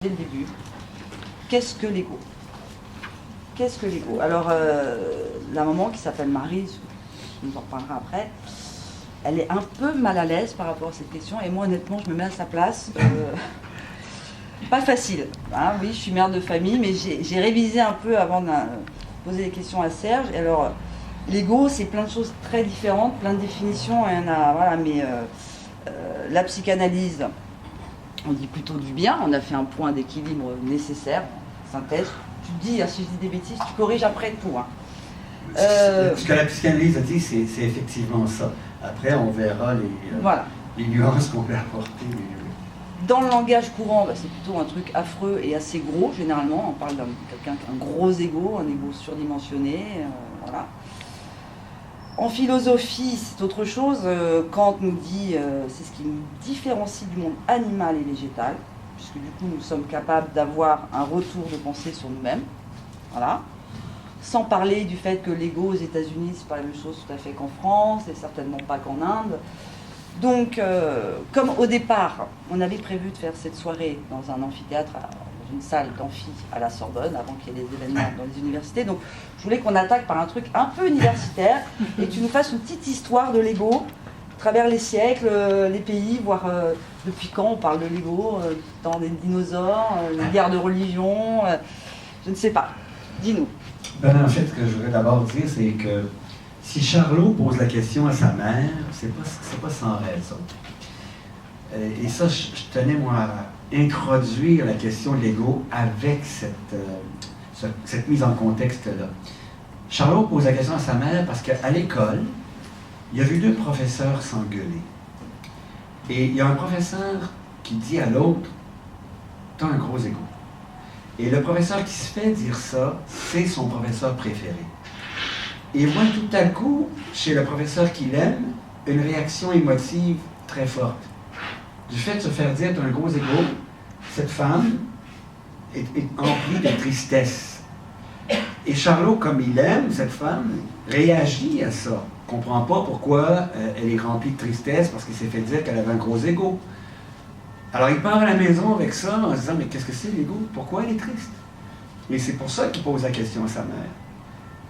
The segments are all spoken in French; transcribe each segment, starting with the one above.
Dès le début, qu'est-ce que l'ego? Qu'est-ce que l'ego? Alors, la maman qui s'appelle Marie, je nous en reparlera après, elle est un peu mal à l'aise par rapport à cette question, et moi honnêtement je me mets à sa place. Pas facile, hein, oui, je suis mère de famille, mais j'ai révisé un peu avant de poser des questions à Serge. Et alors, l'ego, c'est plein de choses très différentes, plein de définitions, et voilà, mais la psychanalyse, on dit plutôt du bien, on a fait un point d'équilibre nécessaire, synthèse. Tu te dis, si je dis des bêtises, tu corriges après tout. Hein. Ce que la psychanalyse a dit, c'est effectivement ça. Après, on verra voilà. les nuances qu'on peut apporter. Dans le langage courant, bah, c'est plutôt un truc affreux et assez gros, généralement. On parle d'un quelqu'un qui a un gros ego, un ego surdimensionné, voilà. En philosophie, c'est autre chose. Kant nous dit, c'est ce qui nous différencie du monde animal et végétal, puisque du coup, nous sommes capables d'avoir un retour de pensée sur nous-mêmes. Voilà. Sans parler du fait que l'ego aux États-Unis, c'est pas la même chose tout à fait qu'en France, et certainement pas qu'en Inde. Donc, comme au départ, on avait prévu de faire cette soirée dans un amphithéâtre, dans une salle d'amphi à la Sorbonne, avant qu'il y ait des événements dans les universités, donc je voulais qu'on attaque par un truc un peu universitaire, et que tu nous fasses une petite histoire de l'ego, à travers les siècles, les pays, voire depuis quand on parle de l'ego, dans des dinosaures, les guerres de religion, je ne sais pas. Dis-nous. Ben, en fait, ce que je voudrais d'abord dire, c'est que si Charlot pose la question à sa mère, c'est pas sans raison. Et ça, je tenais, moi, à introduire la question de l'ego avec cette mise en contexte-là. Charlot pose la question à sa mère parce qu'à l'école, il a vu deux professeurs s'engueuler. Et il y a un professeur qui dit à l'autre, « T'as un gros ego. » Et le professeur qui se fait dire ça, c'est son professeur préféré. Et voit tout à coup, chez le professeur qu'il aime, une réaction émotive très forte. Du fait de se faire dire « t'as un gros ego », cette femme est emplie de tristesse. Et Charlot, comme il aime cette femme, réagit à ça. Il ne comprend pas pourquoi elle est remplie de tristesse, parce qu'il s'est fait dire qu'elle avait un gros ego. Alors il part à la maison avec ça, en se disant « mais qu'est-ce que c'est l'ego? Pourquoi elle est triste? » Et c'est pour ça qu'il pose la question à sa mère.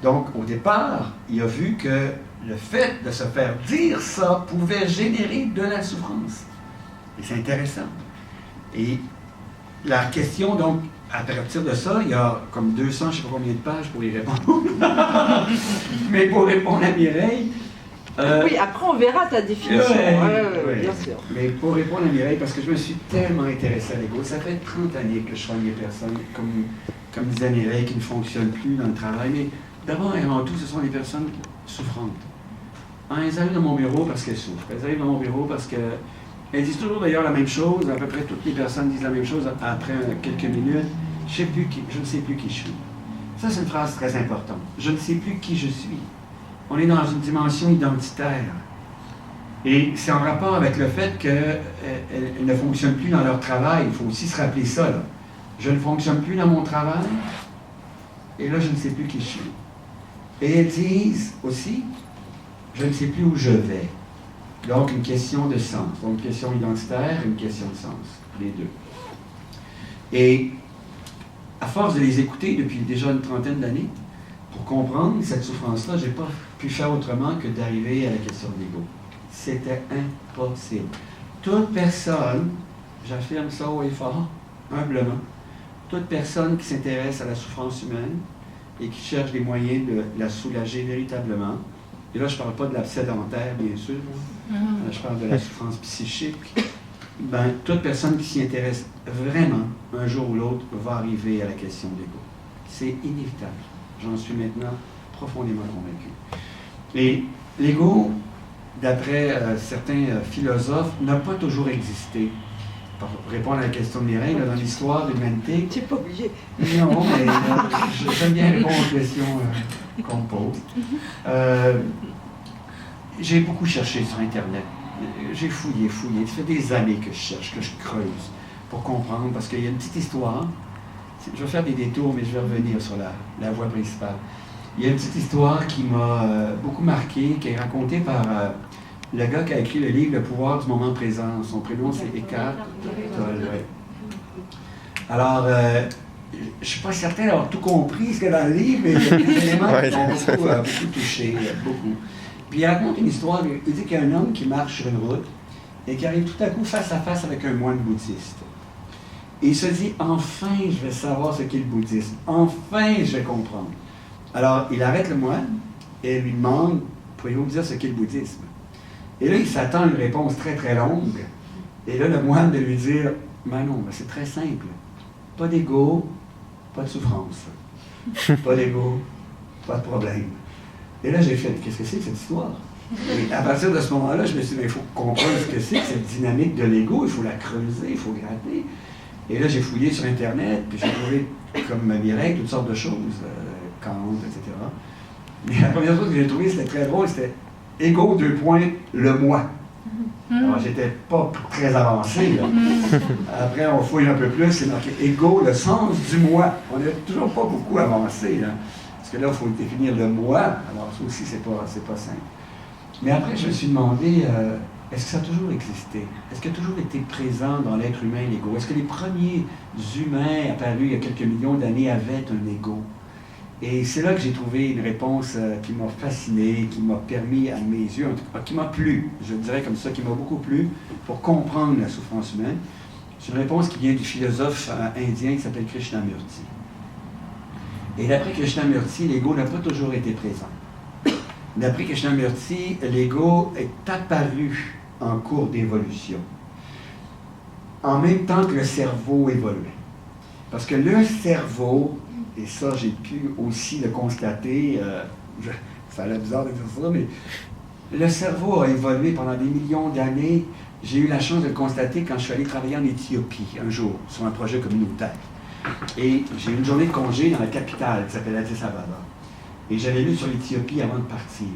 Donc, au départ, il a vu que le fait de se faire dire ça pouvait générer de la souffrance. Et c'est intéressant. Et la question, donc, à partir de ça, il y a comme 200, je ne sais pas combien de pages pour y répondre. Mais pour répondre à Mireille... oui, après on verra ta définition. Ouais, bien sûr. Mais pour répondre à Mireille, parce que je me suis tellement intéressé à l'ego, ça fait 30 années que je soigne les personnes, comme disait Mireille, qui ne fonctionnent plus dans le travail, mais d'abord et avant tout, ce sont des personnes souffrantes. Hein, elles arrivent dans mon bureau parce qu'elles souffrent. Elles arrivent dans mon bureau parce qu'elles disent toujours d'ailleurs la même chose. À peu près toutes les personnes disent la même chose après quelques minutes. Je ne sais plus qui je suis. Ça, c'est une phrase très importante. Je ne sais plus qui je suis. On est dans une dimension identitaire. Et c'est en rapport avec le fait qu'elles ne fonctionnent plus dans leur travail. Il faut aussi se rappeler ça, là. Je ne fonctionne plus dans mon travail. Et là, je ne sais plus qui je suis. Et elles disent aussi, je ne sais plus où je vais. Donc, une question de sens. Donc, une question identitaire et une question de sens. Les deux. Et à force de les écouter depuis déjà une trentaine d'années, pour comprendre cette souffrance-là, je n'ai pas pu faire autrement que d'arriver à la question de l'ego. C'était impossible. Toute personne, j'affirme ça haut et fort, humblement, toute personne qui s'intéresse à la souffrance humaine et qui cherche des moyens de la soulager véritablement, et là je ne parle pas de la sédentaire, bien sûr, je parle de la souffrance psychique, ben, toute personne qui s'y intéresse vraiment, un jour ou l'autre, va arriver à la question de l'ego. C'est inévitable. J'en suis maintenant profondément convaincu. Et l'ego, d'après certains philosophes, n'a pas toujours existé. Pour répondre à la question de Mireille, dans l'histoire de l'humanité... Tu n'es pas obligé. Non, mais j'aime bien répondre aux questions qu'on me pose. J'ai beaucoup cherché sur Internet. J'ai fouillé. Ça fait des années que je cherche, que je creuse pour comprendre, parce qu'il y a une petite histoire. Je vais faire des détours, mais je vais revenir sur la voie principale. Il y a une petite histoire qui m'a beaucoup marqué, qui est racontée par le gars qui a écrit le livre « Le pouvoir du moment présent ». Son prénom, c'est Eckhart Tolle. Alors, je ne suis pas certain d'avoir tout compris ce qu'il y a dans le livre, mais il y a des éléments qui m'ont beaucoup touché, beaucoup. Puis il raconte une histoire, il dit qu'il y a un homme qui marche sur une route et qui arrive tout à coup face à face avec un moine bouddhiste. Et il se dit, enfin je vais savoir ce qu'est le bouddhisme, enfin je vais comprendre. Alors il arrête le moine et lui demande, pourriez-vous me dire ce qu'est le bouddhisme? Et là il s'attend à une réponse très très longue. Et là le moine de lui dire, mais non, c'est très simple, pas d'ego, pas de souffrance, pas d'ego, pas de problème. Et là j'ai fait, qu'est-ce que c'est que cette histoire? Et à partir de ce moment-là, je me suis dit, il faut comprendre ce que c'est que cette dynamique de l'ego, il faut la creuser, il faut gratter. Et là, j'ai fouillé sur Internet, puis j'ai trouvé, comme Mireille, toutes sortes de choses, Kant, etc. Mais la première chose que j'ai trouvée, c'était très drôle, c'était ego, le moi. Alors, j'étais pas très avancé, là. Après, on fouille un peu plus, c'est marqué ego, le sens du moi. On n'est toujours pas beaucoup avancé, là. Parce que là, il faut définir le moi. Alors, ça aussi, c'est pas simple. Mais après, je me suis demandé, est-ce que ça a toujours existé? Est-ce qu'il a toujours été présent dans l'être humain, l'ego? Est-ce que les premiers humains apparus il y a quelques millions d'années avaient un ego? Et c'est là que j'ai trouvé une réponse qui m'a fasciné, qui m'a permis à mes yeux, en tout cas, qui m'a plu, je dirais comme ça, qui m'a beaucoup plu pour comprendre la souffrance humaine. C'est une réponse qui vient du philosophe indien qui s'appelle Krishnamurti. Et d'après Krishnamurti, l'ego n'a pas toujours été présent. D'après Krishnamurti, l'ego est apparu en cours d'évolution, en même temps que le cerveau évoluait. Parce que le cerveau, et ça j'ai pu aussi le constater, ça a l'air bizarre de dire ça, mais le cerveau a évolué pendant des millions d'années. J'ai eu la chance de le constater quand je suis allé travailler en Éthiopie un jour, sur un projet communautaire. Et j'ai eu une journée de congé dans la capitale qui s'appelle Addis Ababa. Et j'avais lu sur l'Éthiopie avant de partir.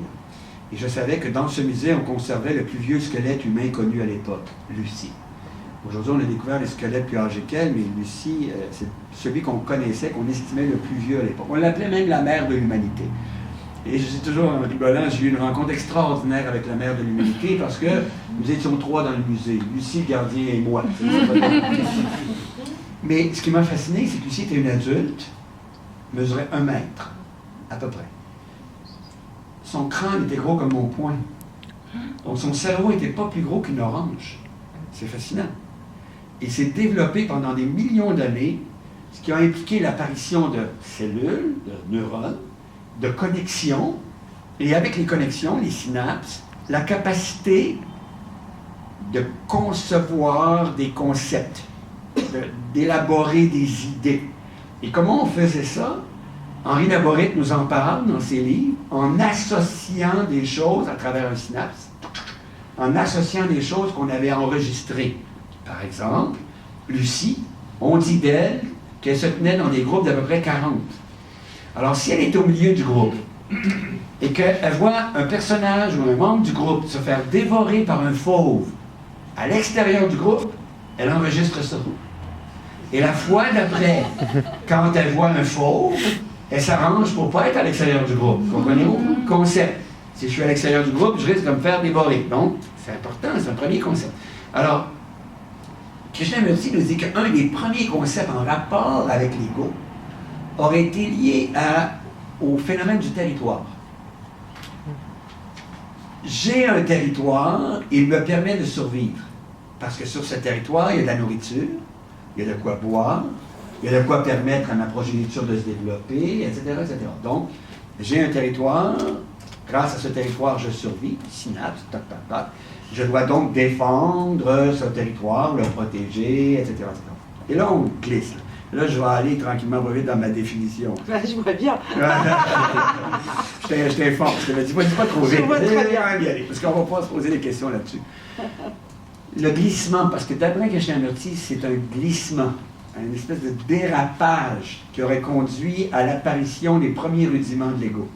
Et je savais que dans ce musée, on conservait le plus vieux squelette humain connu à l'époque, Lucie. Aujourd'hui, on a découvert les squelettes plus âgés qu'elle, mais Lucie, c'est celui qu'on connaissait, qu'on estimait le plus vieux à l'époque. On l'appelait même la mère de l'humanité. Et je dis toujours en rigolant, j'ai eu une rencontre extraordinaire avec la mère de l'humanité parce que nous étions trois dans le musée, Lucie, le gardien et moi. Mais ce qui m'a fasciné, c'est que Lucie était une adulte, mesurait 1 mètre. À peu près. Son crâne était gros comme mon poing. Donc son cerveau n'était pas plus gros qu'une orange. C'est fascinant. Il s'est développé pendant des millions d'années, ce qui a impliqué l'apparition de cellules, de neurones, de connexions, et avec les connexions, les synapses, la capacité de concevoir des concepts, d'élaborer des idées. Et comment on faisait ça? Henri Laborit nous en parle dans ses livres, en associant des choses à travers un synapse, en associant des choses qu'on avait enregistrées. Par exemple, Lucie, on dit d'elle qu'elle se tenait dans des groupes d'à peu près 40. Alors, si elle est au milieu du groupe et qu'elle voit un personnage ou un membre du groupe se faire dévorer par un fauve à l'extérieur du groupe, elle enregistre ça. Et la fois d'après, quand elle voit un fauve, elle s'arrange pour ne pas être à l'extérieur du groupe. Comprenez-vous? Concept. Si je suis à l'extérieur du groupe, je risque de me faire dévorer. Donc, c'est important, c'est un premier concept. Alors, Krishnamurti nous dit qu'un des premiers concepts en rapport avec l'ego aurait été lié au phénomène du territoire. J'ai un territoire, il me permet de survivre. Parce que sur ce territoire, il y a de la nourriture, il y a de quoi boire, il y a de quoi permettre à ma progéniture de se développer, etc., etc. Donc, j'ai un territoire, grâce à ce territoire, je survis, synapse, tac, tac, tac. Je dois donc défendre ce territoire, le protéger, etc., etc. Et là, on glisse. Là, je vais aller tranquillement vite dans ma définition. Je vois bien. Je t'informe, je te le dis pas trop vite. Je vois très bien. Parce qu'on va pas se poser des questions là-dessus. Le glissement, parce que d'après Krishnamurti, c'est un glissement, une espèce de dérapage qui aurait conduit à l'apparition des premiers rudiments de l'ego.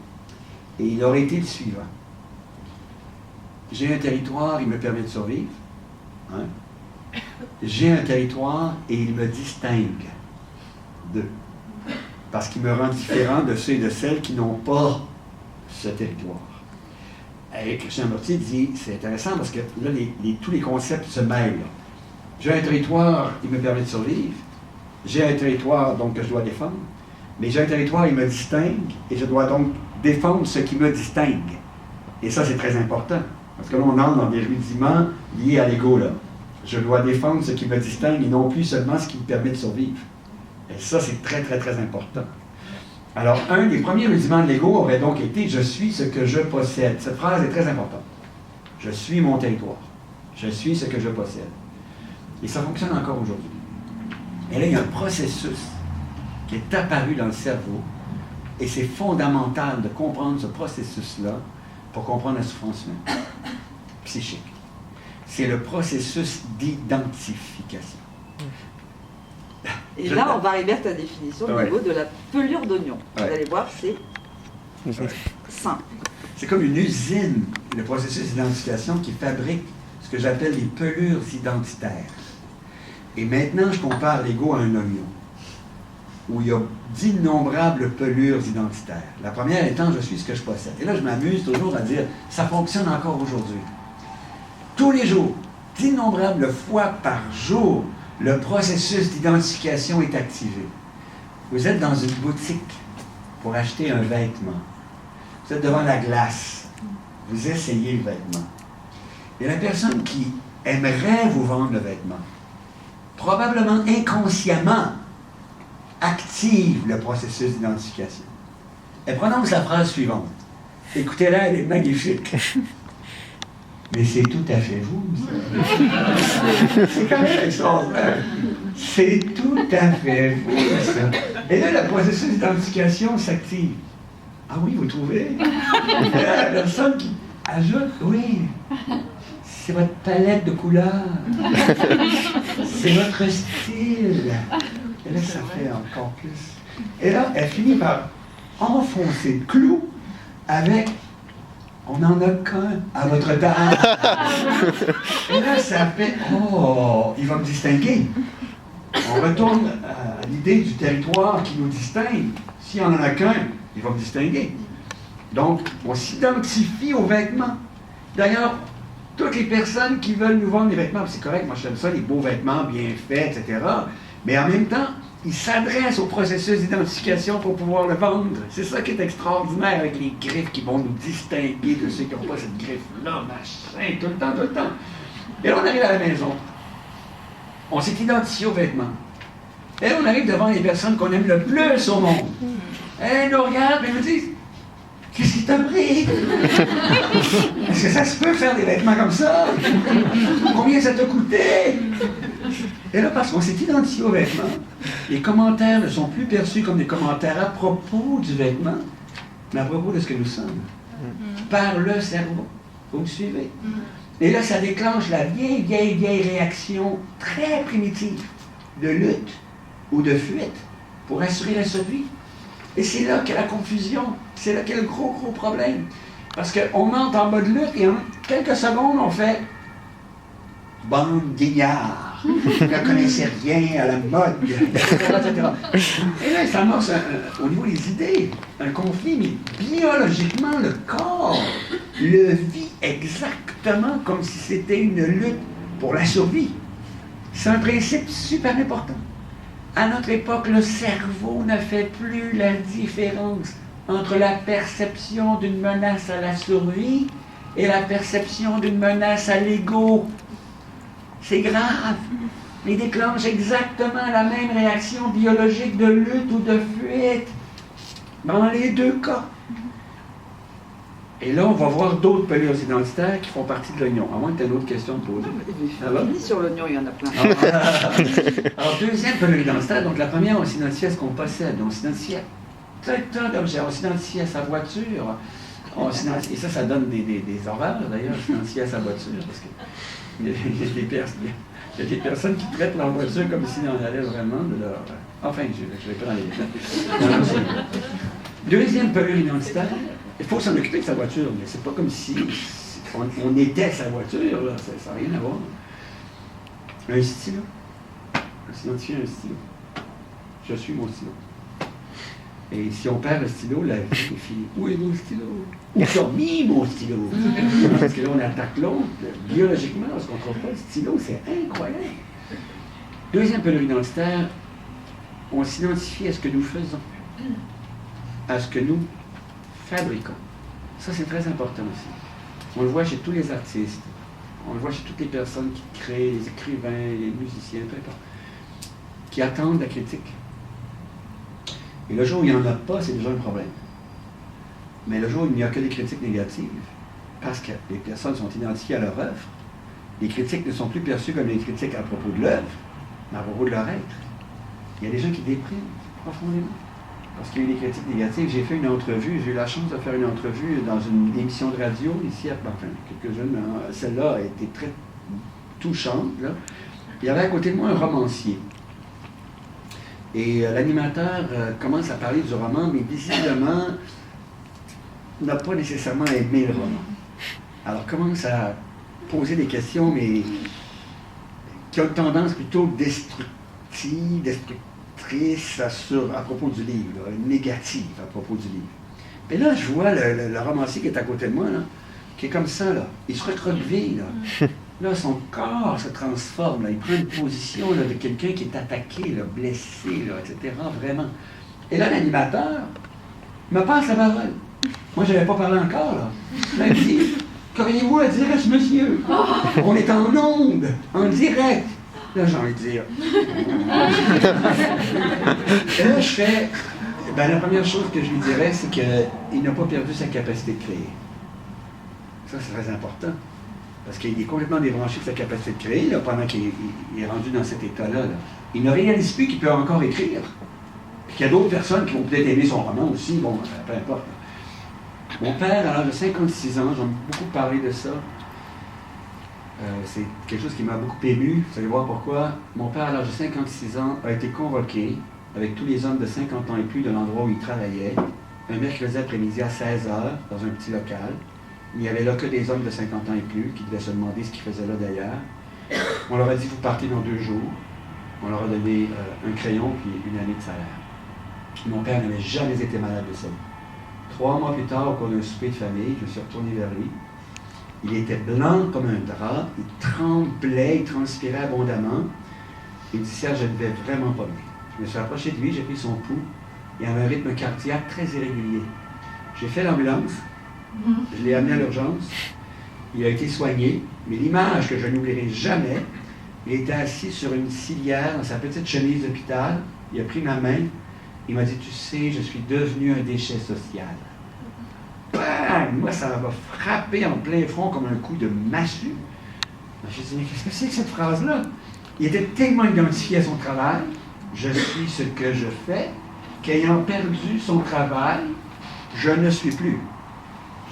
Et il aurait été le suivant. J'ai un territoire, il me permet de survivre. Hein? J'ai un territoire et il me distingue d'eux. Parce qu'il me rend différent de ceux et de celles qui n'ont pas ce territoire. Et Krishnamurti dit, c'est intéressant parce que là, tous les concepts se mêlent. J'ai un territoire, il me permet de survivre. J'ai un territoire donc que je dois défendre, mais j'ai un territoire, il me distingue, et je dois donc défendre ce qui me distingue. Et ça, c'est très important, parce que là, on entre dans des rudiments liés à l'ego, là. Je dois défendre ce qui me distingue, et non plus seulement ce qui me permet de survivre. Et ça, c'est très, très, très important. Alors, un des premiers rudiments de l'ego aurait donc été « je suis ce que je possède ». Cette phrase est très importante. Je suis mon territoire. Je suis ce que je possède. Et ça fonctionne encore aujourd'hui. Et là, il y a un processus qui est apparu dans le cerveau, et c'est fondamental de comprendre ce processus-là pour comprendre la souffrance humaine, psychique. C'est le processus d'identification. Et là, on va arriver à ta définition au niveau de la pelure d'oignon. Vous allez voir, c'est simple. C'est comme une usine, le processus d'identification qui fabrique ce que j'appelle les pelures identitaires. Et maintenant, je compare l'ego à un oignon, où il y a d'innombrables pelures identitaires. La première étant, je suis ce que je possède. Et là, je m'amuse toujours à dire, ça fonctionne encore aujourd'hui. Tous les jours, d'innombrables fois par jour, le processus d'identification est activé. Vous êtes dans une boutique pour acheter un vêtement. Vous êtes devant la glace. Vous essayez le vêtement. Et la personne qui aimerait vous vendre le vêtement, probablement inconsciemment, active le processus d'identification. Elle prononce la phrase suivante. Écoutez-la, elle est magnifique. Mais c'est tout à fait vous, ça. C'est quand même extraordinaire. C'est tout à fait vous, ça. Et là, le processus d'identification s'active. Ah oui, vous trouvez? La personne qui ajoute, oui, c'est votre palette de couleurs. C'est votre style. Et là, ça fait encore plus. Et là, elle finit par enfoncer le clou avec « on n'en a qu'un à votre table ». Et là, ça fait « oh, il va me distinguer ». On retourne à l'idée du territoire qui nous distingue. S'il n'y en a qu'un, il va me distinguer. Donc, on s'identifie aux vêtements. D'ailleurs, toutes les personnes qui veulent nous vendre des vêtements, c'est correct, moi j'aime ça, les beaux vêtements bien faits, etc. Mais en même temps, ils s'adressent au processus d'identification pour pouvoir le vendre. C'est ça qui est extraordinaire avec les griffes qui vont nous distinguer de ceux qui n'ont pas cette griffe-là, machin, tout le temps, tout le temps. Et là, on arrive à la maison. On s'est identifié aux vêtements. Et là, on arrive devant les personnes qu'on aime le plus au monde. Elles nous regardent et nous disent « Qu'est-ce qui t'a pris? Est-ce que ça se peut faire des vêtements comme ça? Combien ça t'a coûté? » Et là, parce qu'on s'est identifié aux vêtements, les commentaires ne sont plus perçus comme des commentaires à propos du vêtement, mais à propos de ce que nous sommes, par le cerveau. Vous me suivez? Et là, ça déclenche la vieille réaction très primitive de lutte ou de fuite pour assurer la survie. Et c'est là qu'il y a la confusion, c'est là qu'il y a le gros problème. Parce qu'on entre en mode lutte et en quelques secondes, on fait « bande d'ignards, ne connaissez rien à la mode, etc. » Et là, ça amorce au niveau des idées, un conflit, mais biologiquement, le corps le vit exactement comme si c'était une lutte pour la survie. C'est un principe super important. À notre époque, le cerveau ne fait plus la différence entre la perception d'une menace à la survie et la perception d'une menace à l'ego. C'est grave. Il déclenche exactement la même réaction biologique de lutte ou de fuite dans les deux cas. Et là, on va voir d'autres pelures identitaires qui font partie de l'oignon. À moins que tu aies une autre question à te poser. Fini sur l'oignon, il y en a plein. Alors, deuxième pelure identitaire, donc la première, on s'identifie à ce qu'on possède. On s'identifie à tout un tas d'objets. On s'identifie à sa voiture. Et ça donne des horreurs, d'ailleurs, s'identifie à sa voiture. Parce qu'il y a des personnes qui traitent leur voiture comme s'il en allait vraiment de leur... Enfin, je ne vais pas dans les détails. Deuxième pelure identitaire, il faut s'en occuper de sa voiture, mais c'est pas comme si on était sa voiture, là. Ça n'a rien à voir. Un stylo. On s'identifie à un stylo. Je suis mon stylo. Et si on perd le stylo, la vie est finie. Où est mon stylo? Où t'as mis mon stylo? Parce que là, on attaque l'autre. Biologiquement, parce qu'on ne trouve pas le stylo, c'est incroyable. Deuxième pelure identitaire, on s'identifie à ce que nous faisons, à ce que nous fabriquons. Ça, c'est très important aussi. On le voit chez tous les artistes, on le voit chez toutes les personnes qui créent, les écrivains, les musiciens, peu importe, qui attendent la critique. Et le jour où il n'y en a pas, c'est déjà un problème. Mais le jour où il n'y a que des critiques négatives, parce que les personnes sont identifiées à leur œuvre, les critiques ne sont plus perçues comme des critiques à propos de l'œuvre, mais à propos de leur être. Il y a des gens qui dépriment profondément parce qu'il y a eu des critiques négatives. J'ai fait une entrevue, j'ai eu la chance de faire une entrevue dans une émission de radio ici, enfin quelques-unes, celle-là a été très touchante. Là. Il y avait à côté de moi un romancier. Et l'animateur commence à parler du roman, mais visiblement n'a pas nécessairement aimé le roman. Alors commence à poser des questions, mais qui ont une tendance plutôt destructrice à propos du livre, là, négative à propos du livre. Mais là, je vois le romancier qui est à côté de moi, là, qui est comme ça, là. Il se recroqueville, là. Là, son corps se transforme, là. Il prend une position là, de quelqu'un qui est attaqué, là, blessé, là, etc. Vraiment. Et là, l'animateur me passe la parole. Moi, je n'avais pas parlé encore, là. Là, il dit, qu'auriez-vous à dire à ce monsieur? On est en onde, en direct. Là, j'ai envie de dire. Et là, je fais. Ben, la première chose que je lui dirais, c'est qu'il n'a pas perdu sa capacité de créer. Ça, c'est très important. Parce qu'il est complètement débranché de sa capacité de créer, là, pendant qu'il est rendu dans cet état-là. Là. Il ne réalise plus qu'il peut encore écrire. Puis qu'il y a d'autres personnes qui vont peut-être aimer son roman aussi. Bon, peu importe. Mon père, à l'âge de 56 ans, j'en ai beaucoup parlé de ça. C'est quelque chose qui m'a beaucoup ému. Vous allez voir pourquoi. Mon père, à l'âge de 56 ans, a été convoqué avec tous les hommes de 50 ans et plus de l'endroit où il travaillait, un mercredi après-midi à 16h, dans un petit local. Il n'y avait là que des hommes de 50 ans et plus qui devaient se demander ce qu'ils faisaient là d'ailleurs. On leur a dit, vous partez dans 2 jours. On leur a donné un crayon puis une année de salaire. Mon père n'avait jamais été malade de ça. 3 mois plus tard, au cours d'un souper de famille, je me suis retourné vers lui. Il était blanc comme un drap, il tremblait, il transpirait abondamment. Il me dit, Serge, je ne vais vraiment pas bien. Je me suis approché de lui, j'ai pris son pouls. Il avait un rythme cardiaque très irrégulier. J'ai fait l'ambulance, je l'ai amené à l'urgence. Il a été soigné, mais l'image que je n'oublierai jamais, il était assis sur une civière dans sa petite chemise d'hôpital. Il a pris ma main, il m'a dit, tu sais, je suis devenu un déchet social. Bam! Moi, ça m'a frappé en plein front comme un coup de massue. J'ai dit, mais qu'est-ce que c'est que cette phrase-là? Il était tellement identifié à son travail, je suis ce que je fais, qu'ayant perdu son travail, je ne suis plus.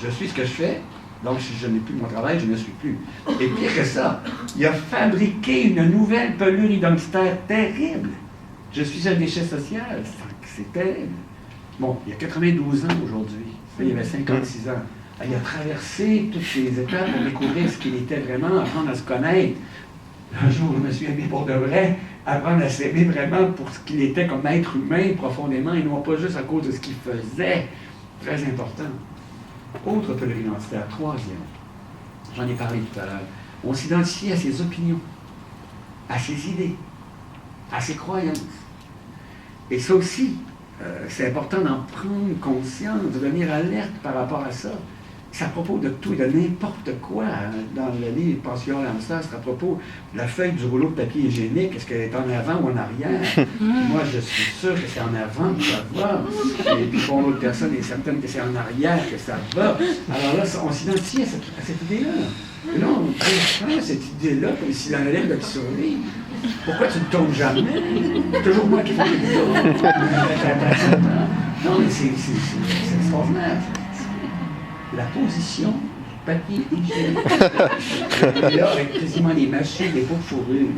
Je suis ce que je fais, donc si je n'ai plus mon travail, je ne suis plus. Et pire que ça, il a fabriqué une nouvelle pelure identitaire terrible. Je suis un déchet social. C'est terrible. Bon, il y a 92 ans aujourd'hui. Il y avait 56 ans. Il a traversé toutes ces étapes pour découvrir ce qu'il était vraiment, apprendre à se connaître. Un jour, je me suis aimé pour de vrai, apprendre à s'aimer vraiment pour ce qu'il était comme être humain profondément et non pas juste à cause de ce qu'il faisait. Très important. Autre pelure identitaire, 3e. J'en ai parlé tout à l'heure. On s'identifie à ses opinions, à ses idées, à ses croyances. Et ça aussi, c'est important d'en prendre conscience, de devenir alerte par rapport à ça. C'est à propos de tout et de n'importe quoi. Dans le livre Pension à l'hamster, c'est à propos de la feuille du rouleau de papier hygiénique. Est-ce qu'elle est en avant ou en arrière? Moi, je suis sûr que c'est en avant que ça va. Et puis pour l'autre personne est certaine que c'est en arrière que ça va. Alors là, on s'identifie à cette idée-là. Et là, on dit, cette idée-là, comme s'il en allait de te survivre. Pourquoi tu ne tombes jamais? C'est toujours moi qui fais les tours. Non, mais c'est extraordinaire. La position du papier hygiénique. Et là, avec quasiment les machines, les pots de fourrure.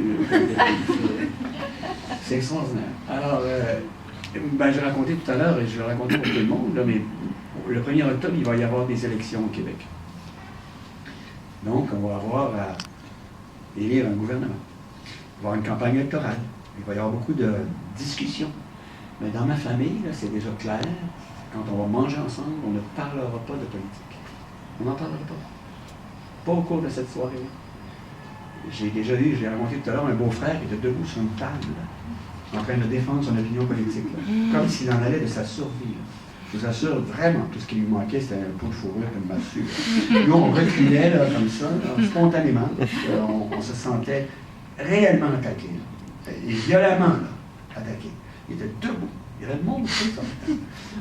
C'est extraordinaire. Alors, j'ai raconté tout à l'heure, et je l'ai raconté pour tout le monde, là, mais le 1er octobre, il va y avoir des élections au Québec. Donc, on va avoir à élire un gouvernement. Il va y avoir une campagne électorale. Il va y avoir beaucoup de discussions. Mais dans ma famille, là, c'est déjà clair. Quand on va manger ensemble, on ne parlera pas de politique. On n'en parlera pas. Pas au cours de cette soirée. J'ai déjà eu, je l'ai raconté tout à l'heure, un beau-frère qui était debout sur une table. en train de défendre son opinion politique, là, comme s'il en allait de sa survie. Là. Je vous assure, vraiment, tout ce qui lui manquait, c'était un pot de fourrure et une massue. Nous, on reculait là, comme ça, là, spontanément. On se sentait réellement attaqué, là, et violemment là, attaqué. Il était debout. Il avait le monde aussi, ça.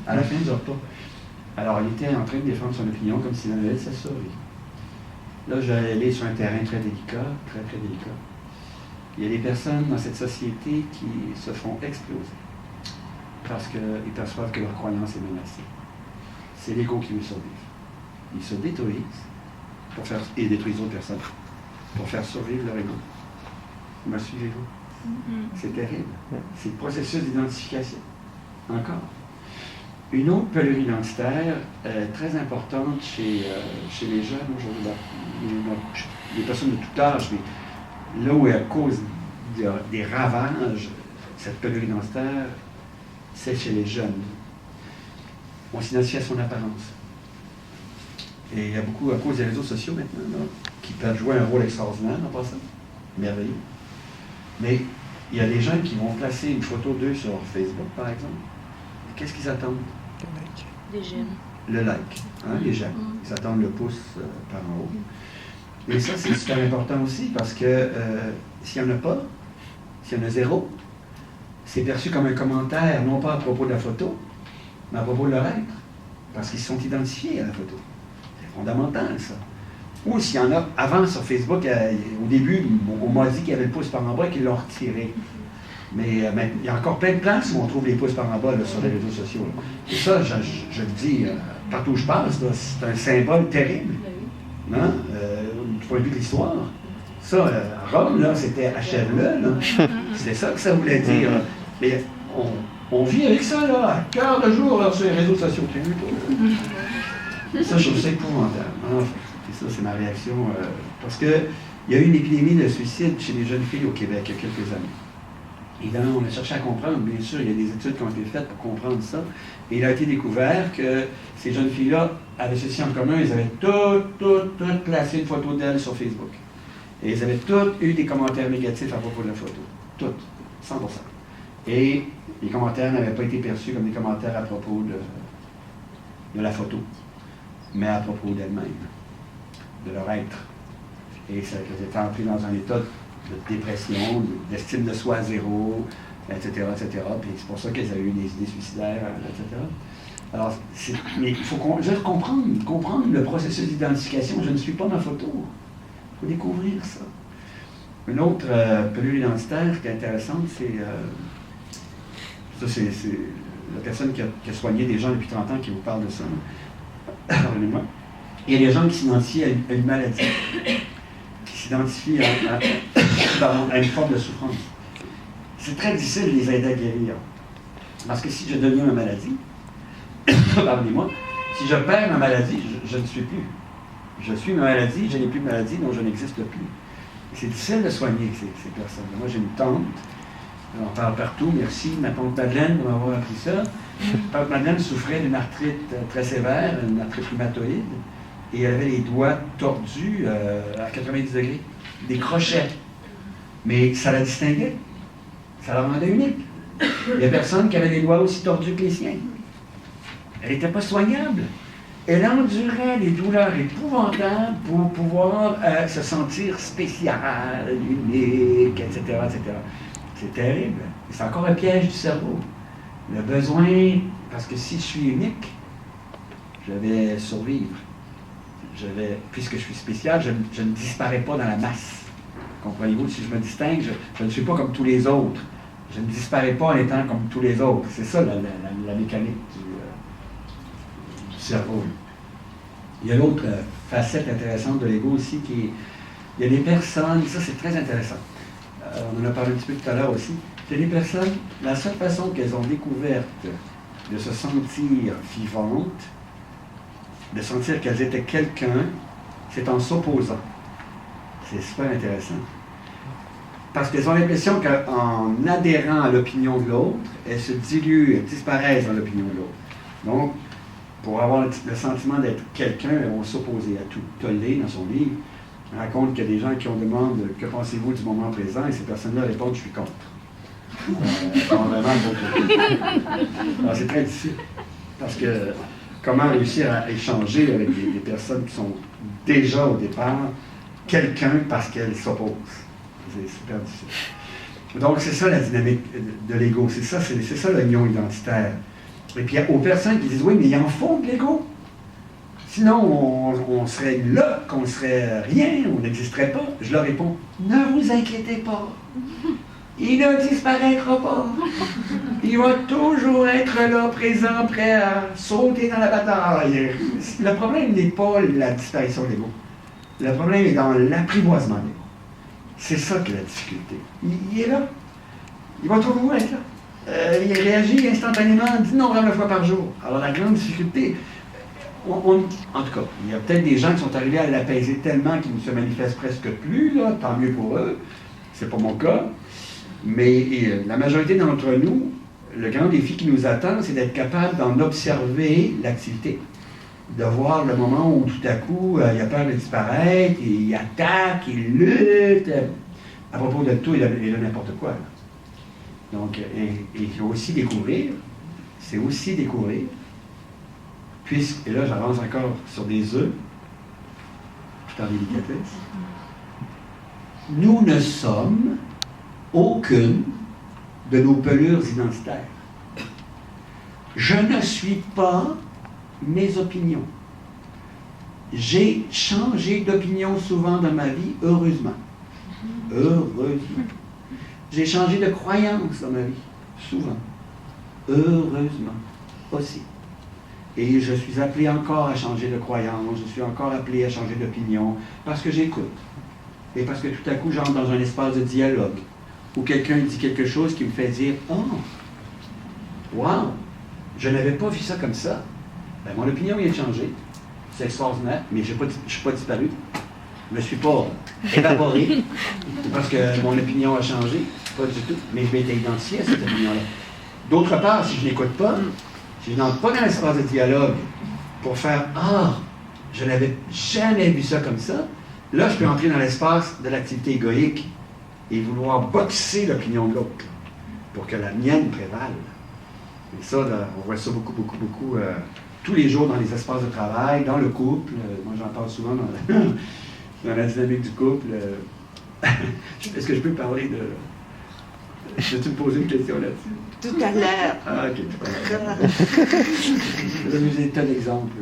À la fin du repas. Alors, il était en train de défendre son opinion comme s'il en allait de sa survie. Là, j'allais aller sur un terrain très délicat, très, très délicat. Il y a des personnes dans cette société qui se font exploser parce qu'ils perçoivent que leur croyance est menacée. C'est l'ego qui veut survivre. Ils se détruisent et détruisent d'autres personnes pour faire survivre leur ego. Me suivez-vous? C'est terrible. C'est le processus d'identification. Encore. Une autre pelure identitaire très importante chez les jeunes aujourd'hui, les personnes de tout âge, mais là où elle cause des ravages, cette pelure identitaire, c'est chez les jeunes. On s'identifie à son apparence. Et il y a beaucoup, à cause des réseaux sociaux maintenant, là, qui peuvent jouer un rôle extraordinaire en passant. Merveilleux. Mais il y a des gens qui vont placer une photo d'eux sur Facebook, par exemple. Qu'est-ce qu'ils attendent? Des j'aime. Le like, hein, les j'aime. Ils attendent le pouce par en haut. Et ça, c'est super important aussi parce que s'il n'y en a pas, s'il y en a zéro, c'est perçu comme un commentaire, non pas à propos de la photo, mais à propos de leur être. Parce qu'ils sont identifiés à la photo. C'est fondamental, ça. Ou s'il y en a, avant sur Facebook, au début, on m'a dit qu'il y avait le pouce par en bas et qu'ils l'ont retiré. Mais il y a encore plein de places où on trouve les pouces par en bas là, sur les réseaux sociaux. Là. Et ça, je le dis, partout où je passe, là, c'est un symbole terrible. Hein? Du point de vue de l'histoire. Ça, Rome, là, c'était achève-le. C'était ça que ça voulait dire. Mais on vit avec ça, là, à cœur de jour, là, sur les réseaux sociaux. Ça, je trouve ça épouvantable. Et ça, c'est ma réaction. Parce qu'il y a eu une épidémie de suicide chez les jeunes filles au Québec il y a quelques années. Évidemment, on a cherché à comprendre, bien sûr, il y a des études qui ont été faites pour comprendre ça. Et il a été découvert que ces jeunes filles-là avaient ceci en commun, ils avaient toutes placé une photo d'elles sur Facebook. Et ils avaient toutes eu des commentaires négatifs à propos de la photo. Toutes, 100%. Et les commentaires n'avaient pas été perçus comme des commentaires à propos de la photo, mais à propos d'elles-mêmes, de leur être. Et ça les était entré dans un état de dépression, d'estime de soi à zéro, etc., etc. Puis c'est pour ça qu'elles avaient eu des idées suicidaires, etc. Alors, mais il faut comprendre le processus d'identification. Je ne suis pas ma photo. Il faut découvrir ça. Une autre pelure identitaire qui est intéressante, c'est la personne qui a soigné des gens depuis 30 ans qui vous parle de ça. Pardonnez-moi. Il y a des gens qui s'identifient à une maladie, qui s'identifient à une forme de souffrance. C'est très difficile de les aider à guérir. Parce que si je deviens ma maladie, pardonnez-moi, si je perds ma maladie, je ne suis plus. Je suis ma maladie, je n'ai plus de maladie, donc je n'existe plus. C'est difficile de soigner ces personnes. Moi, j'ai une tante, on parle partout, merci, ma tante Madeleine de m'avoir appris ça. Tante Madeleine souffrait d'une arthrite très sévère, une arthrite rhumatoïde, et elle avait les doigts tordus à 90 degrés, des crochets. Mais ça la distinguait, ça la rendait unique. Il n'y a personne qui avait les doigts aussi tordus que les siens. Elle n'était pas soignable. Elle endurait les douleurs épouvantables pour pouvoir se sentir spéciale, unique, etc., etc. C'est terrible. C'est encore un piège du cerveau. Le besoin, parce que si je suis unique, je vais survivre. Puisque je suis spécial, je ne disparais pas dans la masse. Comprenez-vous? Si je me distingue, je ne suis pas comme tous les autres. Je ne disparais pas en étant comme tous les autres. C'est ça la mécanique du cerveau. Il y a l'autre facette intéressante de l'ego aussi, il y a des personnes, ça c'est très intéressant, on en a parlé un petit peu tout à l'heure aussi, il y a des personnes, la seule façon qu'elles ont découverte de se sentir vivantes, de sentir qu'elles étaient quelqu'un, c'est en s'opposant. C'est super intéressant. Parce qu'elles ont l'impression qu'en adhérant à l'opinion de l'autre, elles se diluent, elles disparaissent dans l'opinion de l'autre. Donc, pour avoir le sentiment d'être quelqu'un, elles vont s'opposer à tout. Tollé, dans son livre, raconte qu'il y a des gens qui ont demandé « Que pensez-vous du moment présent ?» et ces personnes-là répondent « Je suis contre. » Vraiment compliqué. Alors, c'est très difficile. Parce que comment réussir à échanger avec des personnes qui sont déjà au départ quelqu'un parce qu'elles s'opposent? C'est super difficile. Donc, c'est ça la dynamique de l'ego. C'est ça l'oignon identitaire. Et puis, aux personnes qui disent, oui, mais il en faut de l'ego. Sinon, on serait là, qu'on serait rien, on n'existerait pas. Je leur réponds, ne vous inquiétez pas. Il ne disparaîtra pas. Il va toujours être là, présent, prêt à sauter dans la bataille. Le problème n'est pas la disparition de l'ego. Le problème est dans l'apprivoisement de l'ego. C'est ça qui est la difficulté. Il est là. Il va toujours être là. Il réagit instantanément 10 nombre de fois par jour. Alors la grande difficulté, en tout cas, il y a peut-être des gens qui sont arrivés à l'apaiser tellement qu'ils ne se manifestent presque plus, là, tant mieux pour eux. C'est pas mon cas. Mais la majorité d'entre nous, le grand défi qui nous attend, c'est d'être capable d'en observer l'activité. De voir le moment où tout à coup, il a peur de disparaître, il attaque, il lutte, à propos de tout et de n'importe quoi. Là. Donc, il faut aussi découvrir, et là j'avance encore sur des œufs, tout en délicatesse, nous ne sommes aucune de nos pelures identitaires. Je ne suis pas mes opinions. J'ai changé d'opinion souvent dans ma vie, heureusement. Heureusement. J'ai changé de croyance dans ma vie, souvent. Heureusement aussi. Et je suis appelé encore à changer de croyance, je suis encore appelé à changer d'opinion, parce que j'écoute. Et parce que tout à coup, j'entre dans un espace de dialogue, où quelqu'un dit quelque chose qui me fait dire « Oh, wow, je n'avais pas vu ça comme ça. » Ben, mon opinion vient de changer. C'est extraordinaire, mais je ne suis pas disparu. Je ne me suis pas évaporé parce que mon opinion a changé. Pas du tout. Mais je vais être identifié à cette opinion-là. D'autre part, si je n'écoute pas, si je n'entre pas dans l'espace de dialogue pour faire « Ah, je n'avais jamais vu ça comme ça », là, je peux entrer dans l'espace de l'activité égoïque et vouloir boxer l'opinion de l'autre pour que la mienne prévale. Et ça, là, on voit ça beaucoup, tous les jours dans les espaces de travail, dans le couple. Moi, j'en parle souvent dans la dynamique du couple. Est-ce que je peux parler de... Peux-tu me poser une question là-dessus? Tout à l'heure. Ah, ok, tout à l'heure. Je vais vous donner un exemple.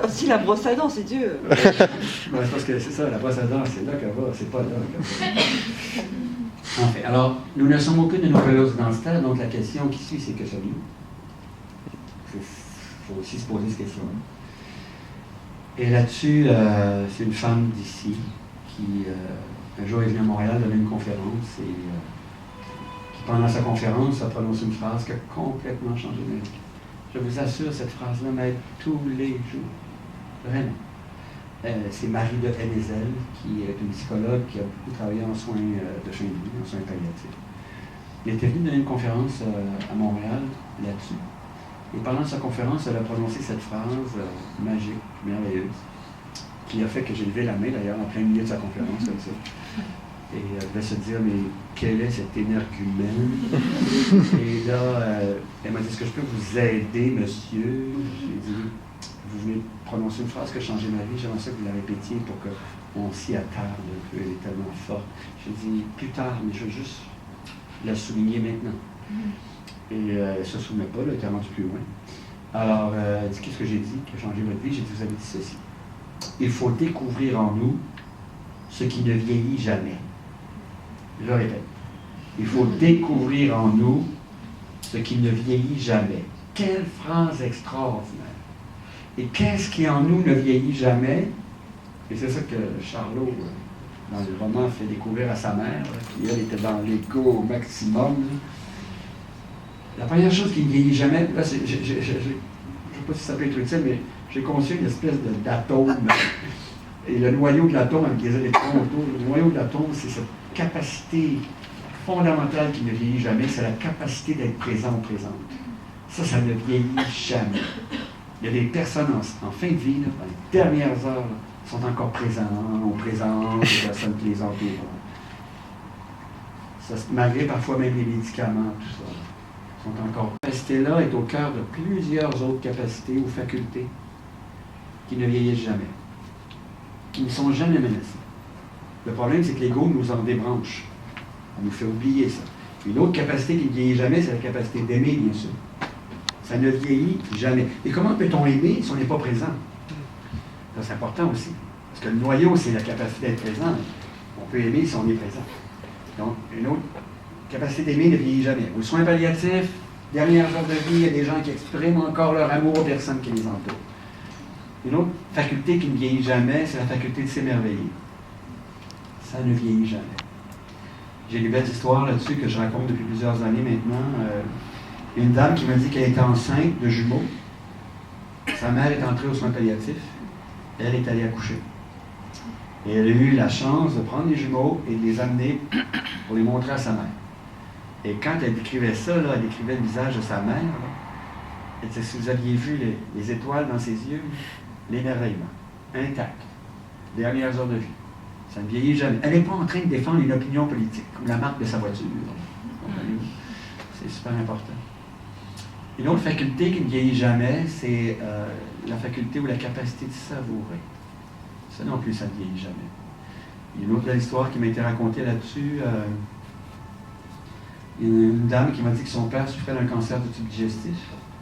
Si la brosse à dents, c'est Dieu. C'est parce que c'est ça, la brosse à dents, c'est là qu'elle va, c'est pas là qu'elle va. En fait, alors, nous ne sommes aucune de nos pelures identitaires, donc la question qui suit, c'est que sommes-nous? Il faut aussi se poser cette question. Et là-dessus, c'est une femme d'ici qui, un jour, est venue à Montréal donner une conférence et qui, pendant sa conférence, a prononcé une phrase qui a complètement changé ma vie. Je vous assure, cette phrase-là m'aide tous les jours. Vraiment. C'est Marie de Hennezel, qui est une psychologue qui a beaucoup travaillé en soins de fin de vie, en soins palliatifs. Elle était venue donner une conférence à Montréal là-dessus. Et pendant sa conférence, elle a prononcé cette phrase magique, merveilleuse, qui a fait que j'ai levé la main d'ailleurs en plein milieu de sa conférence comme ça. Et elle devait se dire, mais quel est cet énergumène? Et là, elle m'a dit, est-ce que je peux vous aider, monsieur? J'ai dit, vous venez prononcer une phrase qui a changé ma vie, j'aimerais ça que vous la répétiez pour qu'on s'y attarde un peu, elle est tellement forte. J'ai dit, plus tard, mais je veux juste la souligner maintenant. Et elle ne se souvenait pas, elle était rendue plus loin. Alors, elle dit, qu'est-ce que j'ai dit qui a changé votre vie? J'ai dit, vous avez dit ceci. Il faut découvrir en nous ce qui ne vieillit jamais. Je le répète. Il faut découvrir en nous ce qui ne vieillit jamais. Quelle phrase extraordinaire! Et qu'est-ce qui en nous ne vieillit jamais? Et c'est ça que Charlot, dans le roman, fait découvrir à sa mère, qui elle était dans l'ego au maximum. La première chose qui ne vieillit jamais, là, je ne sais pas si ça peut être utile, mais j'ai conçu une espèce d'atome. Et le noyau de l'atome, avec les électrons autour, le noyau de l'atome, c'est cette capacité fondamentale qui ne vieillit jamais, c'est la capacité d'être présent ou présente. Ça ne vieillit jamais. Il y a des personnes en fin de vie, là, dans les dernières heures, là, sont encore présentes, ou présentes, des personnes qui les entourent. malgré parfois même les médicaments, tout ça, sont encore. Cette capacité-là est au cœur de plusieurs autres capacités ou facultés qui ne vieillissent jamais, qui ne sont jamais menacées. Le problème, c'est que l'ego nous en débranche. On nous fait oublier ça. Une autre capacité qui ne vieillit jamais, c'est la capacité d'aimer, bien sûr. Ça ne vieillit jamais. Et comment peut-on aimer si on n'est pas présent? Ça, c'est important aussi. Parce que le noyau, c'est la capacité d'être présent. On peut aimer si on est présent. Donc, une autre capacité d'aimer ne vieillit jamais. Aux soins palliatifs, dernières heures de vie, il y a des gens qui expriment encore leur amour aux personnes qui les entourent. Une autre faculté qui ne vieillit jamais, c'est la faculté de s'émerveiller. Ça ne vieillit jamais. J'ai des belles histoires là-dessus que je raconte depuis plusieurs années maintenant. Il y a une dame qui m'a dit qu'elle était enceinte de jumeaux. Sa mère est entrée aux soins palliatifs. Elle est allée accoucher. Et elle a eu la chance de prendre les jumeaux et de les amener pour les montrer à sa mère. Et quand elle décrivait ça, là, elle décrivait le visage de sa mère. Là, elle disait, si vous aviez vu les étoiles dans ses yeux, l'émerveillement, intact, dernières heures de vie. Ça ne vieillit jamais. Elle n'est pas en train de défendre une opinion politique, comme la marque de sa voiture. C'est super important. Une autre faculté qui ne vieillit jamais, c'est la faculté ou la capacité de savourer. Ça non plus, ça ne vieillit jamais. Il y a une autre belle histoire qui m'a été racontée là-dessus. Il y a une dame qui m'a dit que son père souffrait d'un cancer du tube digestif.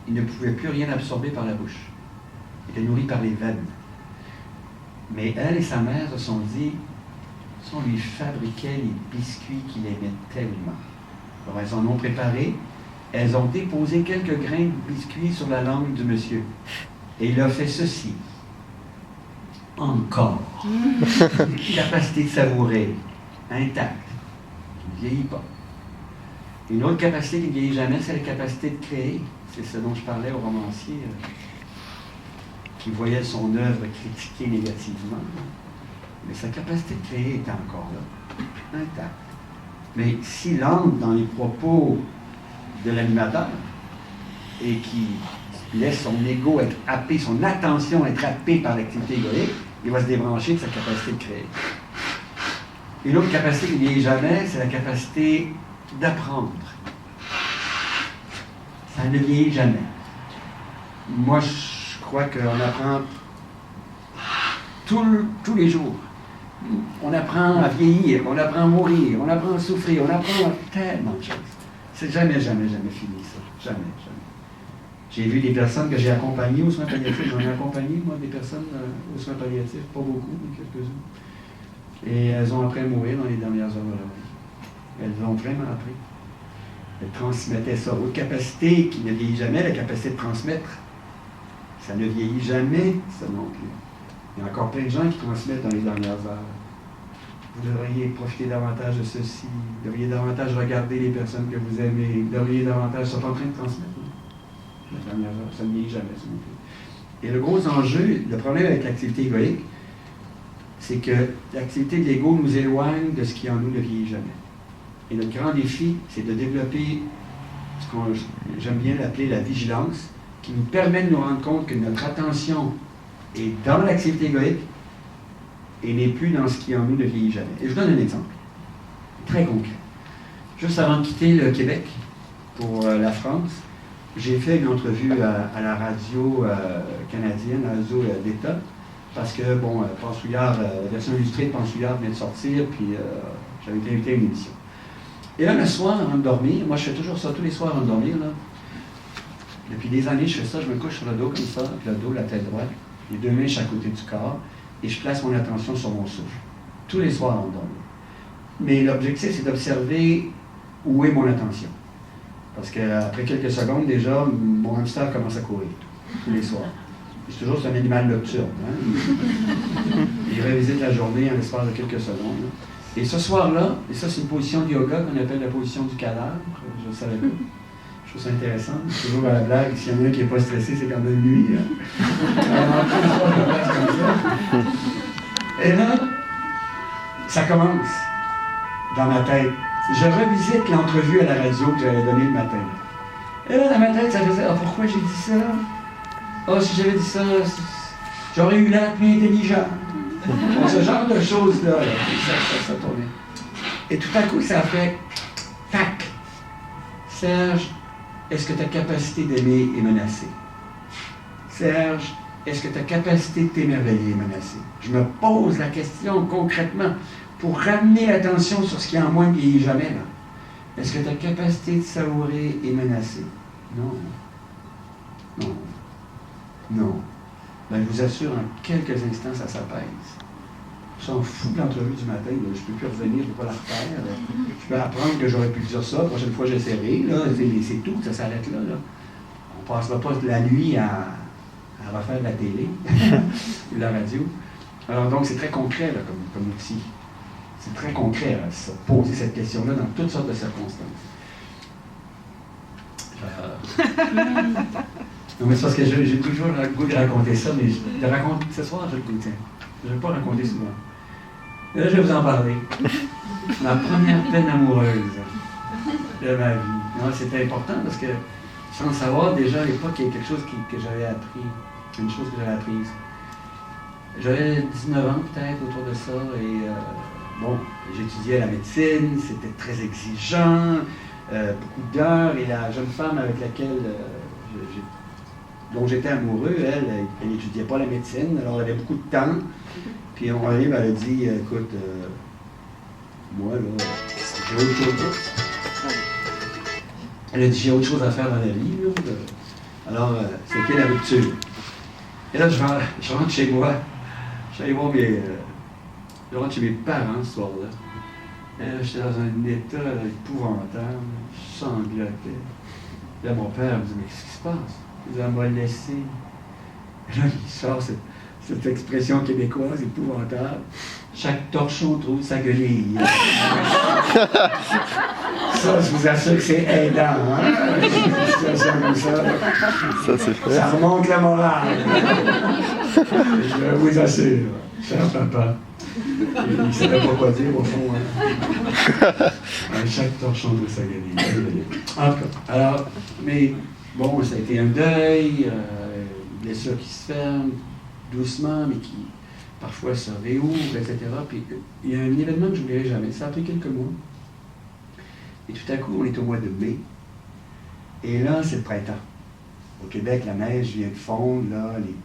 Il ne pouvait plus rien absorber par la bouche. Il était nourri par les veines. Mais elle et sa mère se sont dit, si on lui fabriquait les biscuits qu'il aimait tellement. Alors elles en ont préparé. Elles ont déposé quelques grains de biscuits sur la langue du monsieur. Et il a fait ceci. Encore. Capacité de savourer. Intacte. Qui ne vieillit pas. Une autre capacité qui ne vieillit jamais, c'est la capacité de créer. C'est ce dont je parlais au romancier qui voyait son œuvre critiquée négativement. Mais sa capacité de créer était encore là. Intacte. Mais s'il entre dans les propos de l'animateur et qui laisse son ego être happé, son attention être happée par l'activité égoïque, il va se débrancher de sa capacité de créer. Une autre capacité qui ne vieillit jamais, c'est la capacité d'apprendre. Ça ne vieillit jamais. Moi, je crois qu'on apprend tous les jours. On apprend à vieillir, on apprend à mourir, on apprend à souffrir, on apprend tellement de choses. C'est jamais fini, ça. Jamais. J'ai vu des personnes que j'ai accompagnées aux soins palliatifs. J'en ai accompagné, moi, des personnes aux soins palliatifs, pas beaucoup, mais quelques-unes. Et elles ont appris à mourir dans les dernières heures de leur vie. Elles l'ont vraiment appris. Elles transmettaient ça. Autre capacité qui ne vieillit jamais, la capacité de transmettre. Ça ne vieillit jamais, ça non plus. Il y a encore plein de gens qui transmettent dans les dernières heures. Vous devriez profiter davantage de ceci. Vous devriez davantage regarder les personnes que vous aimez. Vous devriez davantage... Ils sont en train de transmettre. La dernière heure, ça ne vieillit jamais, ça non plus. Et le gros enjeu, le problème avec l'activité égoïque, c'est que l'activité de l'ego nous éloigne de ce qui en nous ne vieillit jamais. Et notre grand défi, c'est de développer ce qu'on j'aime bien l'appeler la vigilance, qui nous permet de nous rendre compte que notre attention est dans l'activité égoïque et n'est plus dans ce qui en nous ne vieillit jamais. Et je vous donne un exemple, très concret. Juste avant de quitter le Québec pour la France, j'ai fait une entrevue à la radio canadienne, à la radio d'État, parce que, bon, Pansouillard, la version illustrée de Pansouillard venait de sortir, puis j'avais été invité à une émission. Et là, le soir, avant de dormir, moi je fais toujours ça tous les soirs avant de dormir, là. Depuis des années, je fais ça, je me couche sur le dos comme ça, avec le dos, la tête droite, les deux mains chaque côté du corps, et je place mon attention sur mon souffle. Tous les soirs avant de dormir. Mais l'objectif, c'est d'observer où est mon attention. Parce qu'après quelques secondes, déjà, mon hamster commence à courir, tous les soirs. C'est toujours un animal nocturne. Hein? Il revisite la journée en l'espace de quelques secondes. Là. Et ce soir-là, et ça c'est une position de yoga qu'on appelle la position du cadavre, je ne savais pas. Je trouve ça intéressant. Toujours à la blague, s'il y en a un qui n'est pas stressé, c'est quand même lui. Alors, comme ça. Et là, ça commence dans ma tête. Je revisite l'entrevue à la radio que j'avais donnée le matin. Et là, dans ma tête, ça faisait « Ah, pourquoi j'ai dit ça? Ah, si j'avais dit ça, j'aurais eu l'air plus intelligent. » Ce genre de choses-là, ça tournait. Et tout à coup, ça a fait Serge, est-ce que ta capacité d'aimer est menacée? Serge, est-ce que ta capacité de t'émerveiller est menacée? Je me pose la question concrètement pour ramener l'attention sur ce qui est en moi ne vieillit jamais. Là. Est-ce que ta capacité de savourer est menacée? Non. Non. Non. Ben, je vous assure, en quelques instants, ça s'apaise. Je s'en fous de l'entrevue du matin. Là. Je ne peux plus revenir, je ne peux pas la refaire. Là. Je peux apprendre que j'aurais pu dire ça. La prochaine fois, j'essaierai. C'est tout, ça s'arrête là. On ne passera pas la nuit à refaire de la télé ou de la radio. Alors donc, c'est très concret là, comme outil. C'est très concret, là, ça, poser cette question-là dans toutes sortes de circonstances. Non, mais c'est parce que j'ai toujours le goût de raconter ça, mais ce soir, j'ai le goût, tiens. Je ne vais pas raconter souvent. Et là, je vais vous en parler. Ma première peine amoureuse de ma vie. Non, c'était important parce que, sans le savoir, déjà à l'époque, il y a quelque chose que j'avais appris. Une chose que j'avais apprise. J'avais 19 ans peut-être autour de ça et bon, j'étudiais la médecine, c'était très exigeant, beaucoup d'heures et la jeune femme avec laquelle dont j'étais amoureux, elle n'étudiait pas la médecine, alors elle avait beaucoup de temps. Puis on arrive, elle a dit, écoute, moi là, j'ai autre chose. Elle a dit, j'ai autre chose à faire dans la vie. Là. Alors, c'était la rupture. Et là, je rentre chez moi. Je suis allé voir je rentre chez mes parents ce soir-là. Et là, j'étais dans un état épouvantable. Je sanglotais. Là, mon père me dit, mais qu'est-ce qui se passe? Il dit, elle m'a laissé. Et là, il sort cette expression québécoise épouvantable. Chaque torchon trouve sa guenille. Ça, je vous assure que c'est aidant, hein? Une situation comme ça. Ça, c'est fait. Ça remonte la morale. Je vous assure, cher papa. Il ne savait pas quoi dire, au fond. Hein? Chaque torchon trouve sa guenille. En tout cas, alors, mais bon, ça a été un deuil, une blessure qui se ferme doucement, mais qui parfois se réouvre, etc. Puis il y a un événement que je n'oublierai jamais. Ça a pris quelques mois. Et tout à coup, on est au mois de mai. Et là, c'est le printemps. Au Québec, la neige vient de fondre, là, les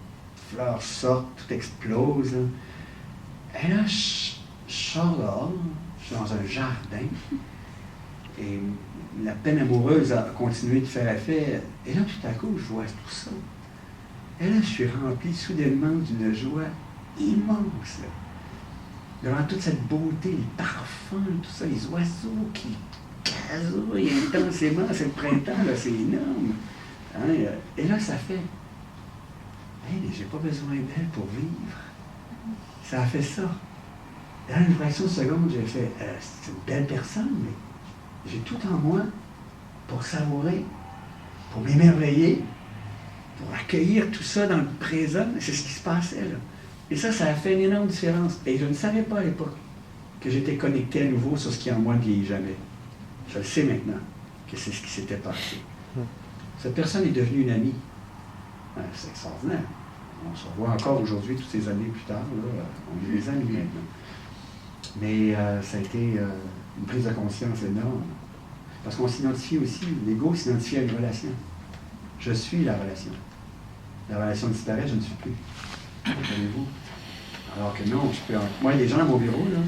fleurs sortent, tout explose. Là. Et là, je sors dehors, je suis dans un jardin. Et la peine amoureuse a continué de faire effet. Et là, tout à coup, je vois tout ça. Et là, je suis rempli soudainement d'une joie immense. Là. Devant toute cette beauté, les parfums, tout ça, les oiseaux qui casouillent intensément, c'est le printemps, là, c'est énorme. Hein? Et là, ça fait, hey, j'ai pas besoin d'elle pour vivre. Ça a fait ça. Dans une fraction de seconde, j'ai fait, c'est une belle personne, mais j'ai tout en moi pour savourer, pour m'émerveiller, pour accueillir tout ça dans le présent. C'est ce qui se passait, là. Et ça a fait une énorme différence. Et je ne savais pas à l'époque que j'étais connecté à nouveau sur ce qui en moi ne vieillit jamais. Je le sais maintenant que c'est ce qui s'était passé. Cette personne est devenue une amie. C'est extraordinaire. On se revoit encore aujourd'hui, toutes ces années plus tard. Là, on est des amis maintenant. Mais ça a été une prise de conscience énorme. Parce qu'on s'identifie aussi, l'ego s'identifie à une relation. Je suis la relation. La relation disparaît, je ne suis plus. Comprenez-vous? Alors que non, moi, les gens à mon bureau, là,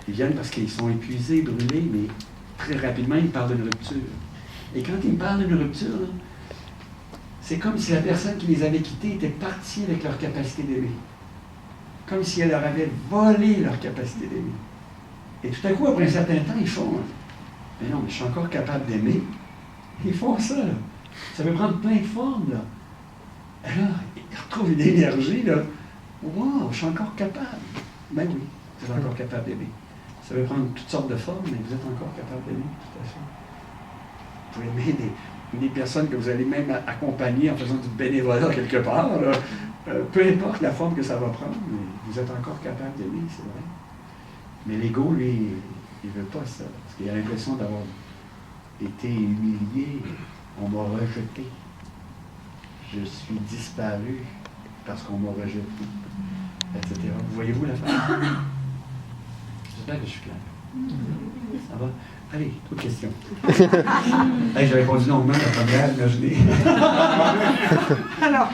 ils viennent parce qu'ils sont épuisés, brûlés, mais très rapidement, ils parlent d'une rupture. Et quand ils me parlent d'une rupture, là, c'est comme si la personne qui les avait quittés était partie avec leur capacité d'aimer. Comme si elle leur avait volé leur capacité d'aimer. Et tout à coup, après un certain temps, ils font, mais non, mais je suis encore capable d'aimer. Ils font ça, là. Ça peut prendre plein de formes, là. Alors, ils retrouvent une énergie, là. Wow, je suis encore capable. Ben oui, vous êtes encore capable d'aimer. Ça peut prendre toutes sortes de formes, mais vous êtes encore capable d'aimer, tout à fait. Vous pouvez aimer des personnes que vous allez même accompagner en faisant du bénévolat quelque part, là. Peu importe la forme que ça va prendre, mais vous êtes encore capable d'aimer, c'est vrai. Mais l'ego, lui, il ne veut pas ça, parce qu'il a l'impression d'avoir été humilié, on m'a rejeté. Je suis disparu parce qu'on m'a rejeté, etc. Vous voyez-vous la fin? J'espère que je suis clair. Ça va? Allez, autre question. Hey, j'avais répondu longuement la première, imaginez. Alors,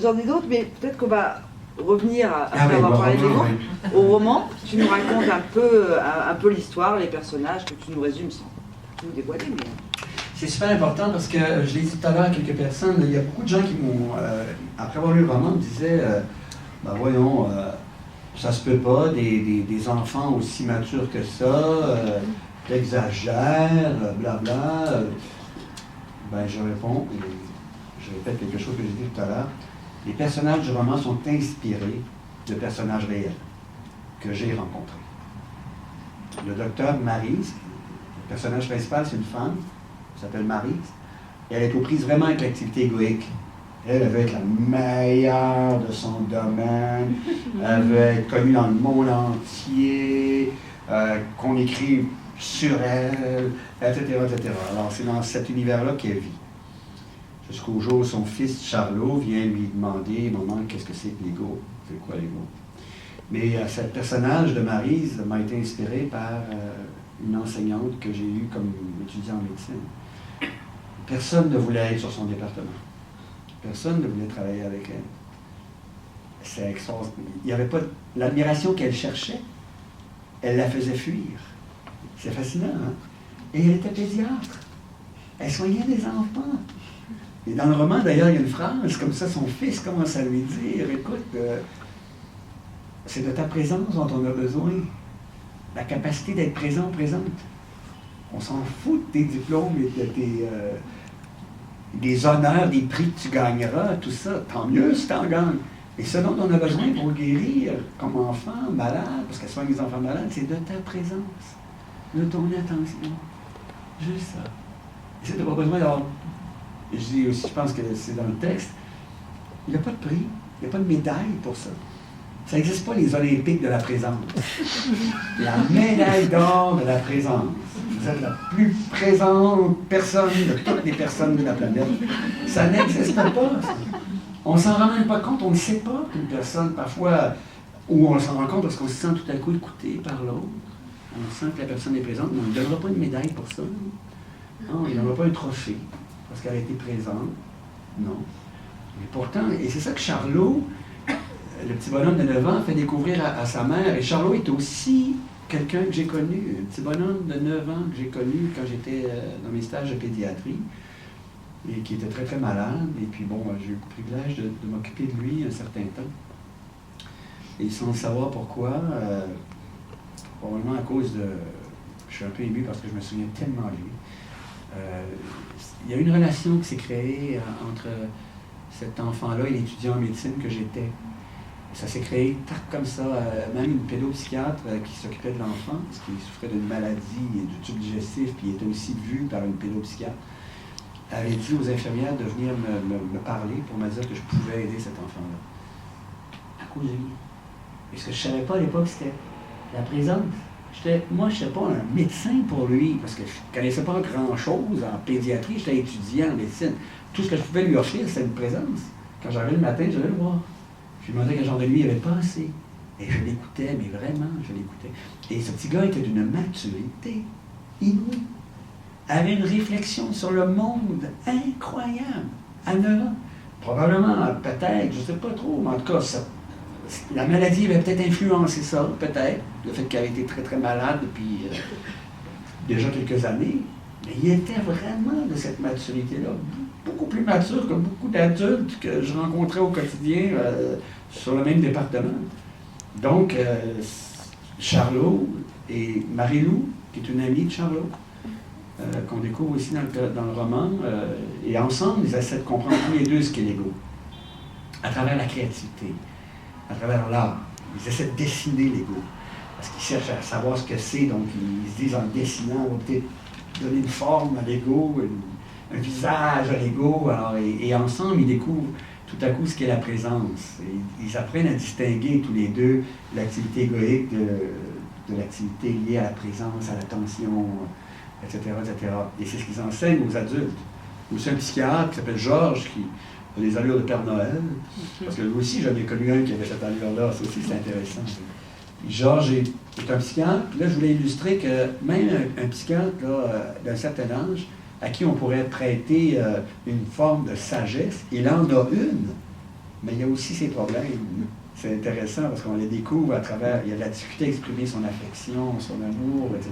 j'en ai d'autres, mais peut-être qu'on va revenir, après avoir parlé des mots, au roman. Tu nous racontes un peu l'histoire, les personnages, que tu nous résumes sans tout dévoiler. Mais... C'est super important parce que je l'ai dit tout à l'heure à quelques personnes, il y a beaucoup de gens qui m'ont, après avoir lu le roman, me disaient ben voyons, ça se peut pas, des enfants aussi matures que ça, t'exagères, blabla. Ben je réponds, et je répète quelque chose que j'ai dit tout à l'heure, les personnages du roman sont inspirés de personnages réels que j'ai rencontrés. Le docteur Maryse, le personnage principal, c'est une femme, elle s'appelle Maryse, et elle est aux prises vraiment avec l'activité égoïque. Elle veut être la meilleure de son domaine, elle veut être connue dans le monde entier, qu'on écrive sur elle, etc., etc. Alors c'est dans cet univers-là qu'elle vit. Jusqu'au jour où son fils Charlot vient lui demander, maman, qu'est-ce que c'est que l'ego? C'est quoi l'ego? Mais ce personnage de Maryse m'a été inspiré par une enseignante que j'ai eue comme étudiant en médecine. Personne ne voulait être sur son département. Personne ne voulait travailler avec elle. C'est extraordinaire. Il n'y avait pas l'admiration qu'elle cherchait, elle la faisait fuir. C'est fascinant, hein? Et elle était pédiatre. Elle soignait des enfants. Et dans le roman, d'ailleurs, il y a une phrase, comme ça, son fils commence à lui dire, écoute, c'est de ta présence dont on a besoin. La capacité d'être présent, présente. On s'en fout de tes diplômes et de des honneurs, des prix que tu gagneras, tout ça. Tant mieux si tu en gagnes. Et ce dont on a besoin pour guérir comme enfant malade, parce qu'elle soigne les enfants malades, c'est de ta présence, de ton attention. Juste ça. Et c'est de pas besoin d'avoir... Je dis aussi, je pense que c'est dans le texte, il n'y a pas de prix, il n'y a pas de médaille pour ça. Ça n'existe pas les Olympiques de la présence. La médaille d'or de la présence. Vous êtes la plus présente personne de toutes les personnes de la planète. Ça n'existe pas. On ne s'en rend même pas compte, on ne sait pas qu'une personne, parfois, ou on s'en rend compte parce qu'on se sent tout à coup écouté par l'autre. On sent que la personne est présente, mais on ne donnera pas une médaille pour ça. Non, on ne donnera pas un trophée parce qu'elle a été présente. Non. Mais pourtant, et c'est ça que Charlot, le petit bonhomme de 9 ans, fait découvrir à sa mère. Et Charlot est aussi quelqu'un que j'ai connu, un petit bonhomme de 9 ans que j'ai connu quand j'étais dans mes stages de pédiatrie, et qui était très très malade. Et puis bon, j'ai eu le privilège de m'occuper de lui un certain temps. Et sans savoir pourquoi, probablement à cause de... Je suis un peu ému parce que je me souviens tellement de lui. Il y a une relation qui s'est créée entre cet enfant-là et l'étudiant en médecine que j'étais. Ça s'est créé comme ça, même une pédopsychiatre qui s'occupait de l'enfant, parce qu'il souffrait d'une maladie du tube digestif, puis il était aussi vu par une pédopsychiatre, avait dit aux infirmières de venir me parler pour me dire que je pouvais aider cet enfant-là. À cause de lui. Et ce que je ne savais pas à l'époque, c'était la présence. Moi, je n'étais pas un médecin pour lui, parce que je ne connaissais pas grand-chose en pédiatrie, j'étais étudiant en médecine. Tout ce que je pouvais lui offrir, c'était une présence. Quand j'arrivais le matin, j'allais le voir. Je lui demandais quel genre de lui il avait pensé. Et je l'écoutais, mais vraiment, je l'écoutais. Et ce petit gars était d'une maturité inouïe. Avait une réflexion sur le monde incroyable. À 9 ans. Probablement, peut-être, je ne sais pas trop, mais en tout cas, la maladie avait peut-être influencé ça, peut-être. Le fait qu'elle avait été très, très malade depuis déjà quelques années. Mais il était vraiment de cette maturité-là. Beaucoup plus mature que beaucoup d'adultes que je rencontrais au quotidien sur le même département. Donc, Charlot et Marie-Lou, qui est une amie de Charlot, qu'on découvre aussi dans le roman, et ensemble, ils essaient de comprendre tous les deux ce qu'est l'ego, à travers la créativité, à travers l'art. Ils essaient de dessiner l'ego, parce qu'ils cherchent à savoir ce que c'est, donc ils se disent en dessinant, on va peut-être donner une forme à l'ego, un visage à l'ego, et ensemble, ils découvrent tout à coup ce qu'est la présence. Et ils apprennent à distinguer tous les deux l'activité égoïque de l'activité liée à la présence, à l'attention, etc., etc. Et c'est ce qu'ils enseignent aux adultes. Il y a aussi un psychiatre qui s'appelle Georges, qui a les allures de Père Noël, parce que lui aussi, j'en ai connu un qui avait cette allure-là, ça aussi c'est intéressant. Georges est un psychiatre. Puis là, je voulais illustrer que même un psychiatre d'un certain âge, à qui on pourrait prêter une forme de sagesse, il en a une, mais il y a aussi ses problèmes. C'est intéressant parce qu'on les découvre à travers, il y a de la difficulté à exprimer son affection, son amour, etc.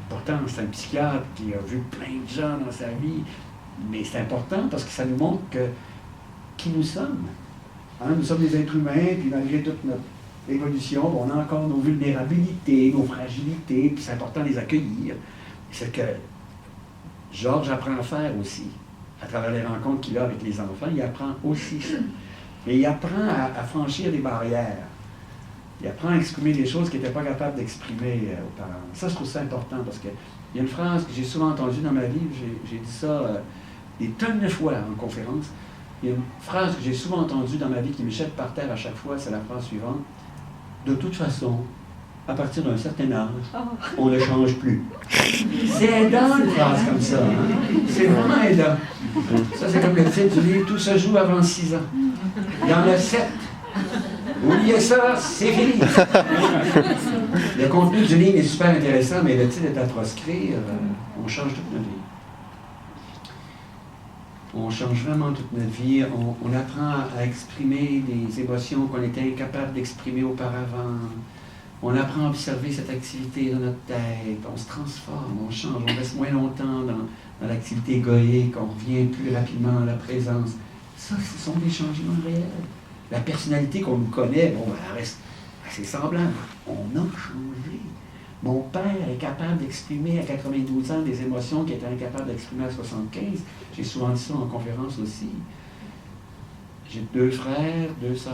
Pourtant, c'est un psychiatre qui a vu plein de gens dans sa vie, mais c'est important parce que ça nous montre qui nous sommes. Hein? Nous sommes des êtres humains, puis malgré toute notre évolution, on a encore nos vulnérabilités, nos fragilités, puis c'est important de les accueillir. C'est que Georges apprend à faire aussi, à travers les rencontres qu'il a avec les enfants, il apprend aussi ça. Et il apprend à franchir des barrières. Il apprend à exprimer des choses qu'il n'était pas capable d'exprimer auparavant. Ça, je trouve ça important parce qu'il y a une phrase que j'ai souvent entendue dans ma vie, j'ai dit ça des tonnes de fois en conférence. Il y a une phrase que j'ai souvent entendue dans ma vie qui me jette par terre à chaque fois, c'est la phrase suivante. De toute façon, à partir d'un certain âge, on ne change plus. C'est aidant, une phrase comme ça. Hein? C'est vraiment aidant. Ça, c'est comme le titre du livre, tout se joue avant 6 ans. Il y en a 7. Oubliez ça, c'est fini. Le contenu du livre est super intéressant, mais le titre est à proscrire. On change toute notre vie. On change vraiment toute notre vie. On apprend à exprimer des émotions qu'on était incapable d'exprimer auparavant. On apprend à observer cette activité dans notre tête. On se transforme, on change, on reste moins longtemps dans l'activité égoïque, on revient plus rapidement à la présence. Ça, ce sont des changements réels. La personnalité qu'on nous connaît, bon, elle reste assez semblable. On a changé. Mon père est capable d'exprimer à 92 ans des émotions qu'il était incapable d'exprimer à 75. J'ai souvent dit ça en conférence aussi. J'ai 2 frères, 2 sœurs.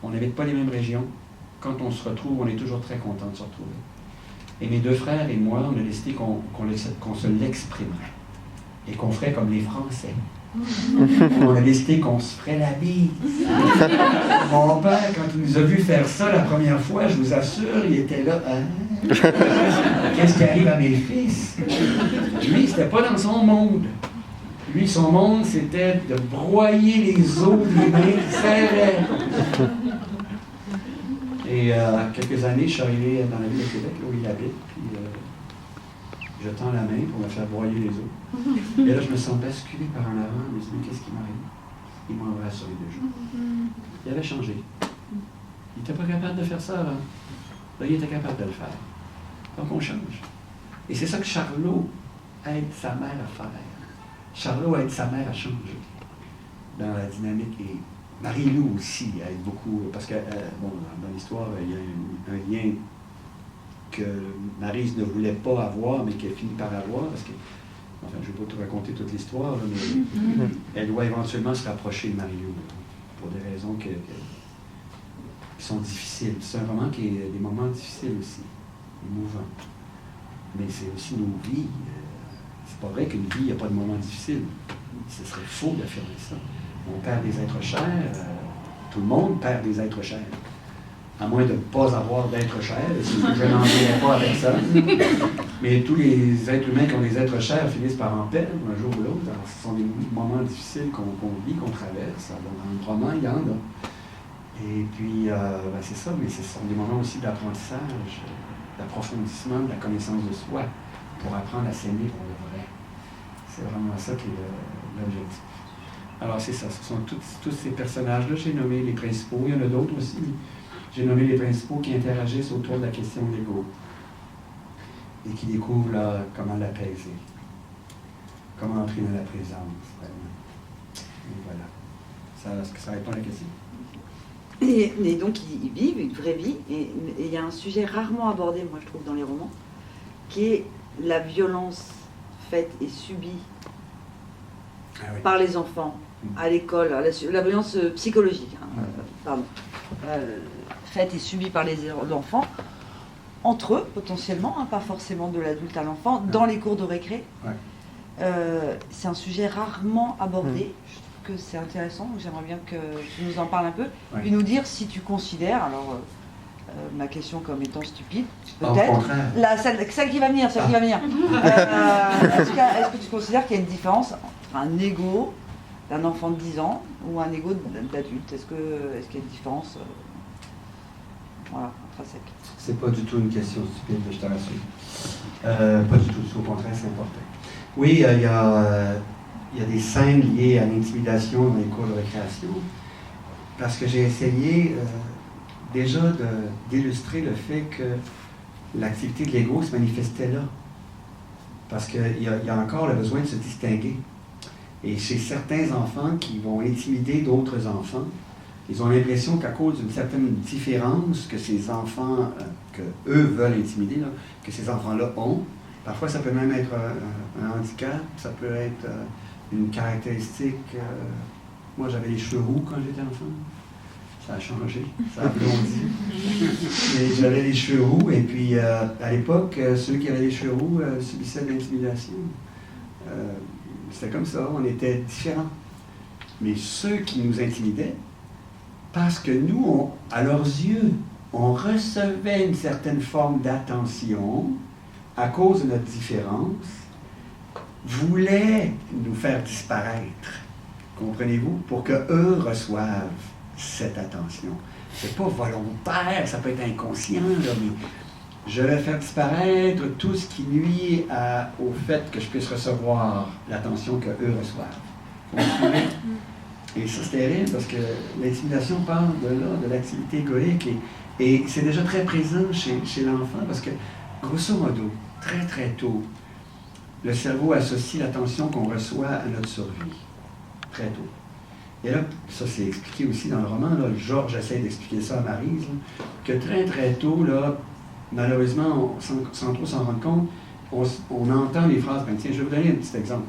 On n'habite pas les mêmes régions. Quand on se retrouve, on est toujours très content de se retrouver. Et mes 2 frères et moi, on a décidé qu'on se l'exprimerait. Et qu'on ferait comme les Français. On a décidé qu'on se ferait la bise. Mon père, quand il nous a vu faire ça la première fois, je vous assure, il était là. Hein? Qu'est-ce qui arrive à mes fils? Lui, c'était pas dans son monde. Lui, son monde, c'était de broyer les os des mains qui serraient. Et quelques années, je suis arrivé dans la ville de Québec, là où il habite, puis je tends la main pour me faire broyer les os. Et là, je me sens basculé par en avant, je me dis, mais qu'est-ce qui m'arrive? Il m'embrasse sur les 2 joues. Il avait changé. Il n'était pas capable de faire ça avant. Là, il était capable de le faire. Donc, on change. Et c'est ça que Charlot aide sa mère à faire. Charlot aide sa mère à changer dans la dynamique. Et Marie-Lou aussi aide beaucoup, parce que, dans l'histoire, il y a un lien que Maryse ne voulait pas avoir, mais qu'elle finit par avoir, parce que, enfin, je ne vais pas te raconter toute l'histoire, mais elle doit éventuellement se rapprocher de Marie-Lou, pour des raisons qui sont difficiles. C'est un roman qui est des moments difficiles aussi, émouvants. Mais c'est aussi nos vies. C'est pas vrai qu'une vie, il n'y a pas de moments difficiles. Ce serait faux d'affirmer ça. On perd des êtres chers, tout le monde perd des êtres chers. À moins de ne pas avoir d'êtres chers, je n'en dirai pas avec ça. Mais tous les êtres humains qui ont des êtres chers finissent par en perdre un jour ou l'autre. Alors, ce sont des moments difficiles qu'on vit, qu'on traverse. Alors, dans le roman, il y en a. Et puis, c'est ça, mais ce sont des moments aussi d'apprentissage, d'approfondissement de la connaissance de soi, pour apprendre à s'aimer pour le vrai. C'est vraiment ça qui est l'objectif. Alors, c'est ça, ce sont tous ces personnages-là. J'ai nommé les principaux, il y en a d'autres aussi. J'ai nommé les principaux qui interagissent autour de la question de l'ego et qui découvrent là, comment l'apaiser, comment entrer dans la présence, vraiment. Et voilà. Est-ce que ça répond à la question? Et donc, ils vivent une vraie vie, et il y a un sujet rarement abordé, moi je trouve, dans les romans, qui est la violence faite et subie par les enfants à l'école, la violence psychologique, faite et subie par les enfants, entre eux, potentiellement, pas forcément de l'adulte à l'enfant, dans les cours de récré. C'est un sujet rarement abordé. Je trouve que c'est intéressant, donc j'aimerais bien que tu nous en parles un peu, puis nous dire si tu considères, alors ma question comme étant stupide, peut-être, celle qui va venir, est-ce que tu considères qu'il y a une différence entre un ego d'un enfant de 10 ans ou un ego d'adulte? Est-ce qu'il y a une différence? Voilà, intrinsèque. C'est pas du tout une question stupide, je te rassure. Pas du tout, au contraire, c'est important. Oui, il y a des scènes liées à l'intimidation dans les cours de récréation, parce que j'ai essayé déjà d'illustrer le fait que l'activité de l'ego se manifestait là. Parce qu'il y a encore le besoin de se distinguer. Et chez certains enfants qui vont intimider d'autres enfants, ils ont l'impression qu'à cause d'une certaine différence que ces enfants, que eux veulent intimider, là, que ces enfants-là ont, parfois ça peut même être un handicap, ça peut être une caractéristique. Moi, j'avais les cheveux roux quand j'étais enfant. Ça a changé, ça a blondi. Et j'avais les cheveux roux, et puis à l'époque, ceux qui avaient les cheveux roux subissaient de l'intimidation. C'était comme ça, on était différents. Mais ceux qui nous intimidaient, parce que nous, à leurs yeux, on recevait une certaine forme d'attention à cause de notre différence, voulaient nous faire disparaître, comprenez-vous, pour qu'eux reçoivent cette attention. C'est pas volontaire, ça peut être inconscient, là, mais je vais faire disparaître tout ce qui nuit au fait que je puisse recevoir l'attention qu'eux reçoivent. Comprenez? Et ça, c'est terrible parce que l'intimidation parle de l'activité égoïque et c'est déjà très présent chez l'enfant parce que, grosso modo, très très tôt, le cerveau associe l'attention qu'on reçoit à notre survie. Très tôt. Et là, ça c'est expliqué aussi dans le roman, là, Georges essaie d'expliquer ça à Maryse, là, que très très tôt, là, malheureusement, sans trop s'en rendre compte, on entend les phrases, ben, tiens, je vais vous donner un petit exemple.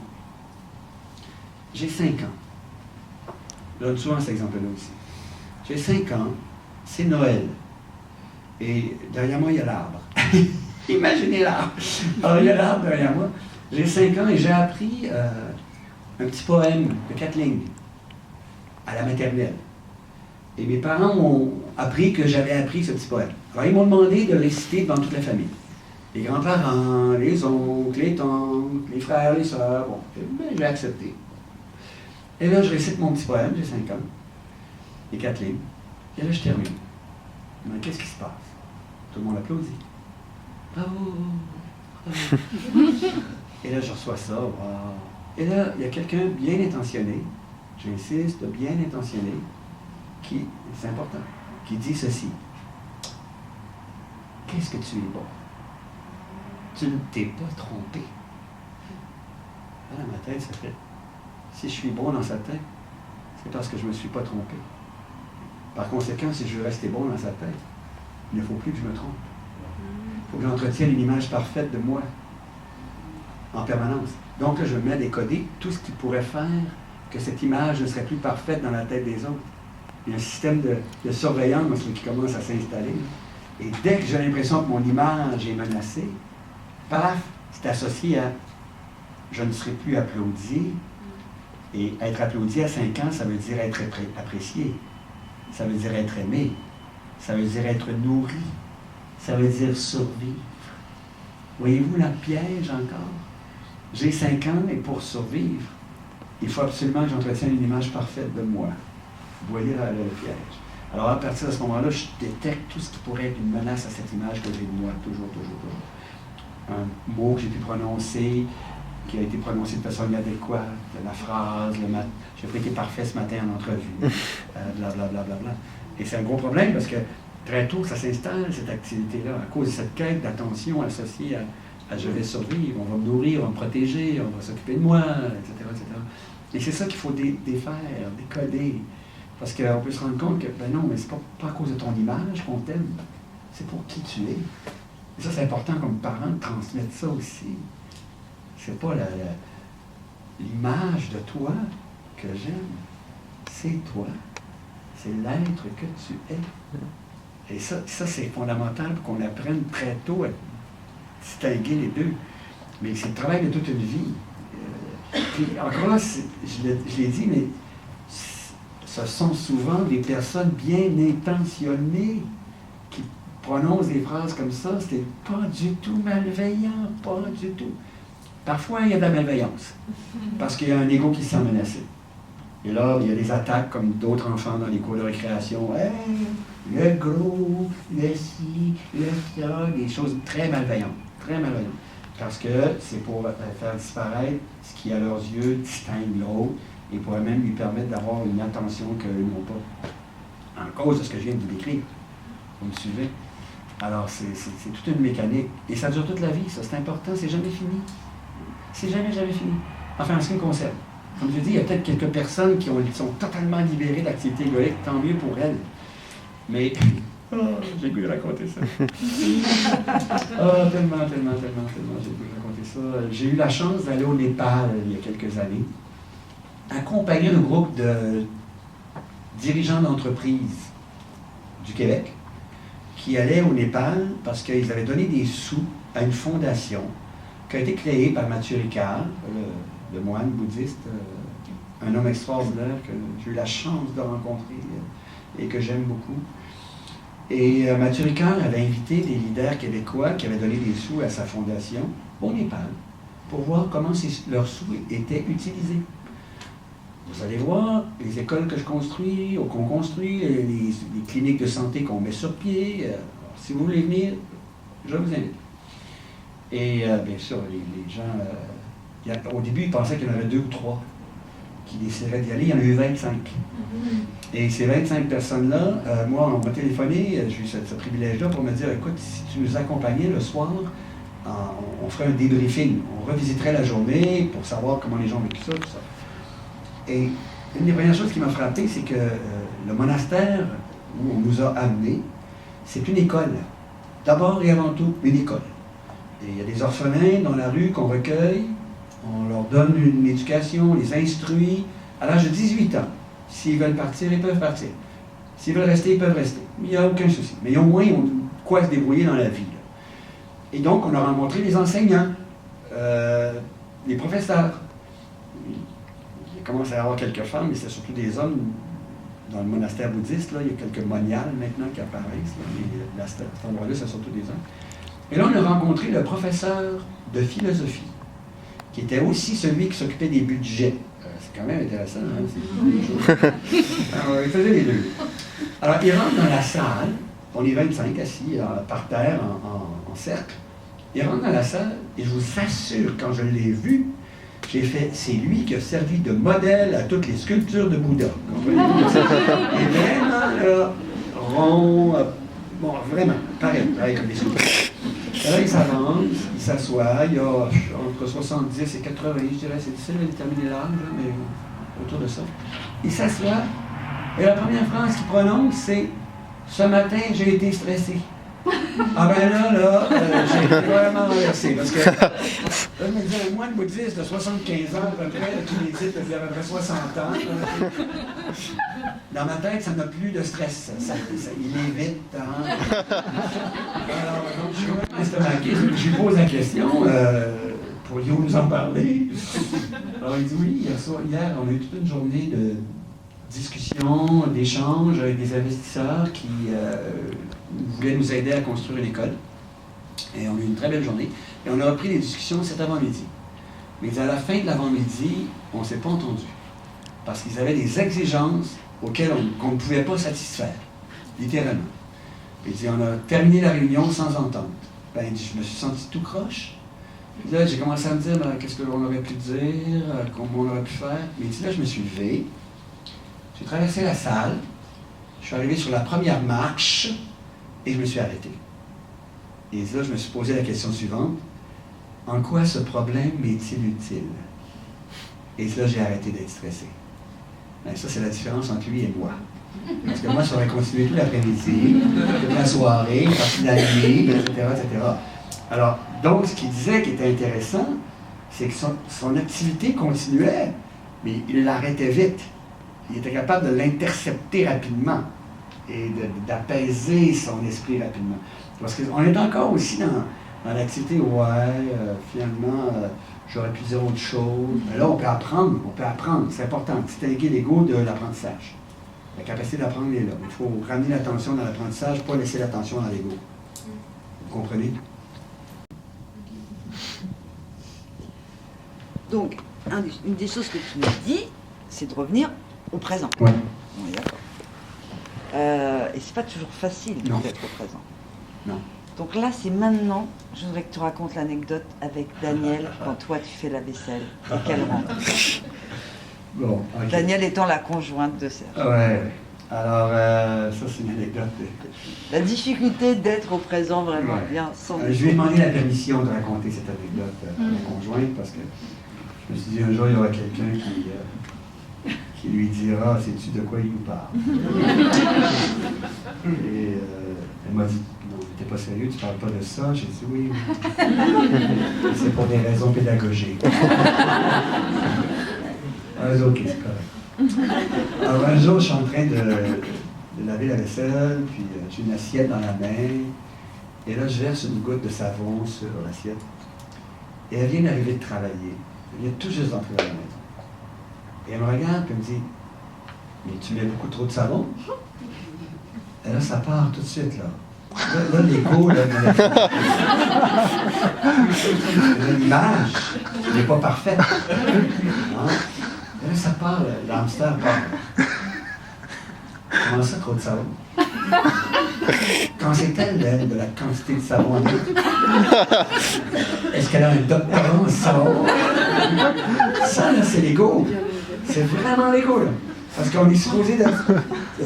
J'ai 5 ans. Je donne souvent cet exemple-là aussi. J'ai 5 ans, c'est Noël. Et derrière moi, il y a l'arbre. Imaginez l'arbre. Alors, il y a l'arbre derrière moi. J'ai 5 ans et j'ai appris un petit poème de 4 lignes à la maternelle. Et mes parents m'ont appris que j'avais appris ce petit poème. Alors, ils m'ont demandé de le réciter devant toute la famille. Les grands-parents, les oncles, les tantes, les frères, les sœurs. Bon, j'ai accepté. Et là, je récite mon petit poème, j'ai 5 ans, les 4 lignes. Et là, je termine. Mais qu'est-ce qui se passe? Tout le monde applaudit. Bravo! Bravo. Et là, je reçois ça. Wow. Et là, il y a quelqu'un bien intentionné, j'insiste, bien intentionné, qui, c'est important, qui dit ceci. Qu'est-ce que tu es bon? Tu ne t'es pas trompé. Là, dans ma tête, ça fait. Si je suis bon dans sa tête, c'est parce que je ne me suis pas trompé. Par conséquent, si je veux rester bon dans sa tête, il ne faut plus que je me trompe. Il faut que j'entretienne une image parfaite de moi en permanence. Donc là, je me mets à décoder tout ce qui pourrait faire que cette image ne serait plus parfaite dans la tête des autres. Il y a un système de surveillance qui commence à s'installer. Et dès que j'ai l'impression que mon image est menacée, paf, c'est associé à je ne serai plus applaudi. Et être applaudi à 5 ans, ça veut dire être apprécié. Ça veut dire être aimé. Ça veut dire être nourri. Ça veut dire survivre. Voyez-vous le piège encore? J'ai 5 ans et pour survivre, il faut absolument que j'entretienne une image parfaite de moi. Vous voyez le piège. Alors à partir de ce moment-là, je détecte tout ce qui pourrait être une menace à cette image que j'ai de moi, toujours. Un mot que j'ai pu prononcer, qui a été prononcé de façon inadéquate, la phrase, j'ai pas été parfait ce matin en entrevue, blablabla. Et c'est un gros problème parce que très tôt, ça s'installe, cette activité-là, à cause de cette quête d'attention associée à je vais survivre, on va me nourrir, on va me protéger, on va s'occuper de moi, etc. Et c'est ça qu'il faut défaire, décoder. Parce qu'on peut se rendre compte que, ben non, mais c'est pas à cause de ton image qu'on t'aime, c'est pour qui tu es. Et ça, c'est important comme parent de transmettre ça aussi. C'est pas l'image de toi que j'aime, c'est toi. C'est l'être que tu es. Et ça c'est fondamental pour qu'on apprenne très tôt à distinguer les deux. Mais c'est le travail de toute une vie. Puis encore là, je l'ai dit, mais ce sont souvent des personnes bien intentionnées qui prononcent des phrases comme ça. C'est pas du tout malveillant, pas du tout. Parfois, il y a de la malveillance, parce qu'il y a un ego qui se sent menacé. Et là, il y a des attaques comme d'autres enfants dans les cours de récréation. Hey, le gros, le ci, le ça, des choses très malveillantes. Très malveillantes. Parce que c'est pour faire disparaître ce qui, à leurs yeux, distingue l'autre et pourrait même lui permettre d'avoir une attention qu'eux n'ont pas. En cause de ce que je viens de vous décrire. Vous me suivez? Alors, c'est toute une mécanique. Et ça dure toute la vie, ça. C'est important, c'est jamais fini. C'est jamais fini. Enfin, en ce qui me concerne. Comme je dis, il y a peut-être quelques personnes qui sont totalement libérées d'activité égoïque, tant mieux pour elles. Mais, j'ai le goût de raconter ça. Tellement, j'ai le goût de raconter ça. J'ai eu la chance d'aller au Népal il y a quelques années, accompagner un groupe de dirigeants d'entreprises du Québec qui allaient au Népal parce qu'ils avaient donné des sous à une fondation qui a été créée par Mathieu Ricard, le moine bouddhiste, un homme extraordinaire que j'ai eu la chance de rencontrer et que j'aime beaucoup. Et Mathieu Ricard avait invité des leaders québécois qui avaient donné des sous à sa fondation au Népal pour voir comment leurs sous étaient utilisés. Vous allez voir les écoles que je construis, ou qu'on construit, les cliniques de santé qu'on met sur pied. Si vous voulez venir, je vous invite. Et bien sûr, les gens, au début, ils pensaient qu'il y en avait 2 ou 3 qui décideraient d'y aller. Il y en a eu 25. Et ces 25 personnes-là, moi, on m'a téléphoné, j'ai eu ce privilège-là pour me dire, écoute, si tu nous accompagnais le soir, on ferait un débriefing. On revisiterait la journée pour savoir comment les gens ont vécu ça, tout ça. Et une des premières choses qui m'a frappé, c'est que le monastère où on nous a amenés, c'est une école. D'abord et avant tout, une école. Et il y a des orphelins dans la rue qu'on recueille, on leur donne une éducation, on les instruit. À l'âge de 18 ans, s'ils veulent partir, ils peuvent partir. S'ils veulent rester, ils peuvent rester. Il n'y a aucun souci. Mais au moins, ils ont quoi se débrouiller dans la vie. Là. Et donc, on a rencontré les enseignants, les professeurs. Il commence à y avoir quelques femmes, mais c'est surtout des hommes. Dans le monastère bouddhiste, là, il y a quelques moniales maintenant qui apparaissent. Là, mais à cet endroit-là, c'est surtout des hommes. Et là, on a rencontré le professeur de philosophie, qui était aussi celui qui s'occupait des budgets. C'est quand même intéressant, hein? Alors, il faisait les deux. Alors, il rentre dans la salle, on est 25 assis par terre, en cercle. Il rentre dans la salle, et je vous assure, quand je l'ai vu, j'ai fait, c'est lui qui a servi de modèle à toutes les sculptures de Bouddha. Comprenez-vous? Et vraiment, là, rond, bon, vraiment, pareil comme des sculptures. Et là, il s'avance, il s'assoit, il y a entre 70 et 80, je dirais, c'est difficile de déterminer l'âge, mais autour de ça. Il s'assoit, et la première phrase qu'il prononce, c'est « Ce matin, j'ai été stressé ». Ah ben là, j'ai vraiment renversé, parce que là, je me disais, un moine bouddhiste de 75 ans à peu près, qui médite depuis à peu près 60 ans, dans ma tête, ça n'a plus de stress, il est vite. Hein? Alors, donc, je suis vraiment estomaqué, je lui pose la question, pourriez-vous nous en parler? Alors il dit oui, hier, on a eu toute une journée de discussion, d'échange avec des investisseurs qui voulaient nous aider à construire une école. Et on a eu une très belle journée. Et on a repris les discussions cet avant-midi. Mais à la fin de l'avant-midi, on ne s'est pas entendu. Parce qu'ils avaient des exigences auxquelles qu'on ne pouvait pas satisfaire, littéralement. Il dit, on a terminé la réunion sans entente. Ben, il dit, je me suis senti tout croche. Puis là, j'ai commencé à me dire, ben, qu'est-ce qu'on aurait pu dire, comment on aurait pu faire. Mais il dit, là, je me suis levé. J'ai traversé la salle, je suis arrivé sur la première marche et je me suis arrêté. Et là, je me suis posé la question suivante. En quoi ce problème m'est-il utile? Et là, j'ai arrêté d'être stressé. Ben, ça, c'est la différence entre lui et moi. Parce que moi, ça aurait continué tout l'après-midi, toute la soirée, une partie de la nuit, etc., etc. Alors, donc, ce qu'il disait qui était intéressant, c'est que son activité continuait, mais il l'arrêtait vite. Il était capable de l'intercepter rapidement et d'apaiser son esprit rapidement. Parce qu'on est encore aussi dans l'activité, finalement, j'aurais pu dire autre chose. Mais là, on peut apprendre, c'est important, distinguer l'ego de l'apprentissage. La capacité d'apprendre est là. Il faut ramener l'attention dans l'apprentissage, pas laisser l'attention dans l'ego. Vous comprenez? Donc, une des choses que tu nous dis, c'est de revenir au présent. Ouais. On est d'accord. Et c'est pas toujours facile Non. d'être au présent. Non. Donc là, c'est maintenant, je voudrais que tu racontes l'anecdote avec Daniel quand toi tu fais la vaisselle et qu'elle rentre. Bon, ok. Daniel étant la conjointe de Serge. Ouais. Alors, ça, c'est une anecdote. La difficulté d'être au présent vraiment Ouais. bien sans. Je lui ai demandé la permission de raconter cette anecdote à ma conjointe parce que je me suis dit un jour, il y aura quelqu'un qui lui dira sais-tu de quoi il nous parle. Et elle m'a dit non, t'es pas sérieux, tu parles pas de ça. J'ai dit oui. C'est pour des raisons pédagogiques. Ok, c'est correct. Alors un jour, je suis en train de laver la vaisselle, puis j'ai une assiette dans la main, et là, je verse une goutte de savon sur l'assiette. Et elle vient d'arriver de travailler. Elle vient tout juste d'entrer dans la maison. Et elle me regarde, puis elle me dit mais tu mets beaucoup trop de savon? Et là, ça part tout de suite, là. Là, l'écho, là, l'image n'est pas parfaite. Hein? Et là, ça part, l'hamster part. Comment ça, trop de savon? Quand c'est-elle, elle, de la quantité de savon? Est-ce qu'elle a un doctorat en savon? Ça, là, c'est l'ego. C'est vraiment l'ego, là. Parce qu'on est supposé de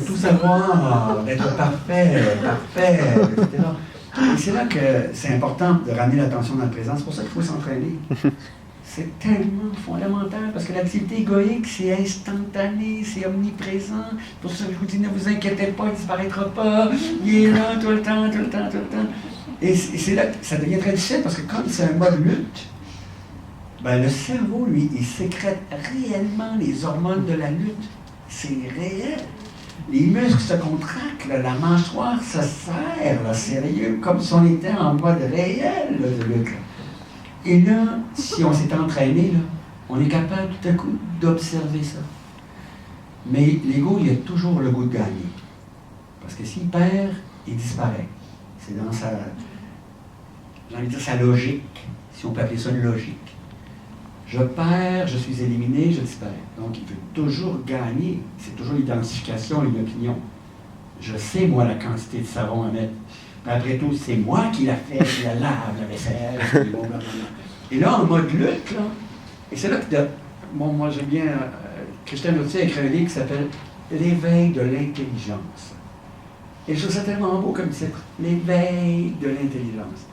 tout savoir, d'être parfait, etc. Et c'est là que c'est important de ramener l'attention dans le présent. C'est pour ça qu'il faut s'entraîner. C'est tellement fondamental, parce que l'activité égoïque, c'est instantané, c'est omniprésent. Pour ça que je vous dis, ne vous inquiétez pas, il ne disparaîtra pas. Il est là tout le temps, tout le temps, tout le temps. Et c'est là que ça devient très difficile, parce que comme c'est un mode lutte, ben le cerveau, lui, il sécrète réellement les hormones de la lutte. C'est réel. Les muscles se contractent, là, la mâchoire se serre, là, sérieux, comme si on était en mode réel là, de lutte. Là. Et là, si on s'est entraîné, là, on est capable tout à coup d'observer ça. Mais l'ego, il a toujours le goût de gagner. Parce que s'il perd, il disparaît. C'est dans sa, j'ai envie de dire, sa logique, si on peut appeler ça une logique. Je perds, je suis éliminé, je disparais. Donc, il veut toujours gagner. C'est toujours l'identification et une opinion. Je sais, moi, la quantité de savon à mettre. Mais après tout, c'est moi qui l'a fait, qui la lave, la vaisselle. Et là, en mode lutte, là, et c'est là que, bon, moi, j'aime bien, Christian Lottier a écrit un livre qui s'appelle « L'éveil de l'intelligence ». Et je trouve ça tellement beau comme titre, « L'éveil de l'intelligence ».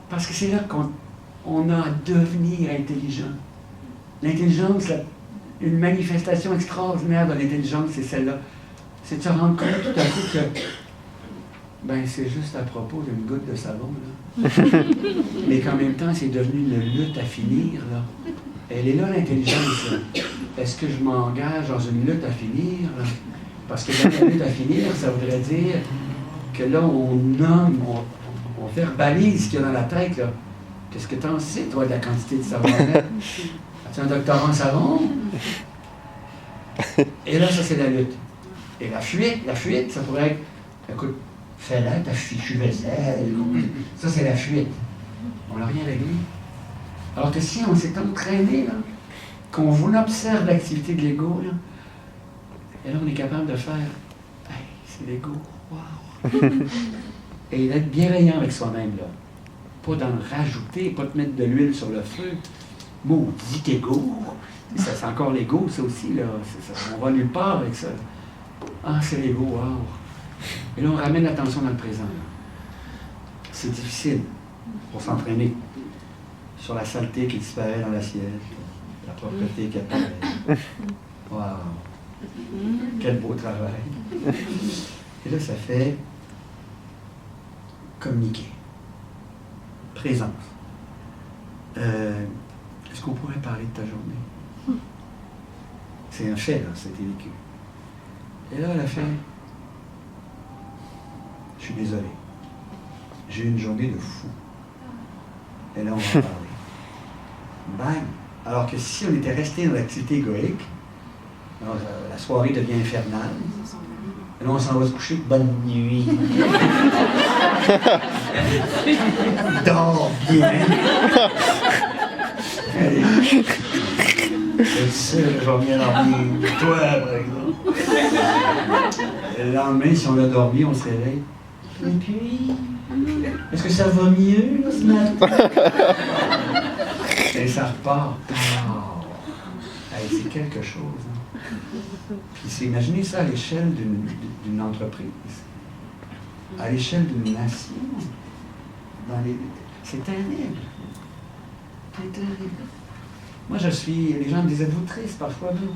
Parce que c'est là qu'on a à devenir intelligent. L'intelligence, une manifestation extraordinaire de l'intelligence, c'est celle-là. C'est de se rendre compte tout à coup que ben, c'est juste à propos d'une goutte de savon, là. Mais qu'en même temps, c'est devenu une lutte à finir, là. Elle est là, l'intelligence, là. Est-ce que je m'engage dans une lutte à finir, là? Parce que dans la lutte à finir, ça voudrait dire que là, on nomme, on verbalise ce qu'il y a dans la tête, là. Qu'est-ce que tu en sais, toi, de la quantité de savon à mettre? As-tu un doctorat en savon? Et là, ça, c'est la lutte. Et la fuite, ça pourrait être, écoute, fais-la, ta fichue vaisselle. Ça, c'est la fuite. On n'a rien réglé. Alors que si on s'est entraîné, là, qu'on vous observe l'activité de l'ego, là, et là, on est capable de faire, hey, c'est l'ego, wow! Et d'être bienveillant avec soi-même, là. Pas d'en rajouter, pas de mettre de l'huile sur le feu. Maudit égo! Ça, c'est encore l'ego, ça aussi, là. On va nulle part avec ça. Ah, c'est l'ego, wow! Et là, on ramène l'attention dans le présent. C'est difficile pour s'entraîner sur la saleté qui disparaît dans l'assiette, la propreté qui apparaît. Wow! Quel beau travail! Et là, ça fait communiquer. Présence. Est-ce qu'on pourrait parler de ta journée? C'est un fait, là, c'était vécu. Et là, elle a fait, je suis désolé. J'ai eu une journée de fou. Et là, on va parler. Bang! Alors que si on était resté dans l'activité égoïque, alors, la soirée devient infernale. Et là, on s'en va se coucher. Bonne nuit. Dors bien. Et être sûr que je vais bien dormir. Toi, par exemple. Le lendemain, si on a dormi, on se réveille. Et puis, est-ce que ça va mieux, là, ce matin? Et ça repart. Hey, c'est quelque chose. Hein. Puis c'est, imaginez ça à l'échelle d'une entreprise, à l'échelle d'une nation. C'est terrible. C'est terrible. Moi, les gens me disent, êtes-vous triste parfois? Ben oui.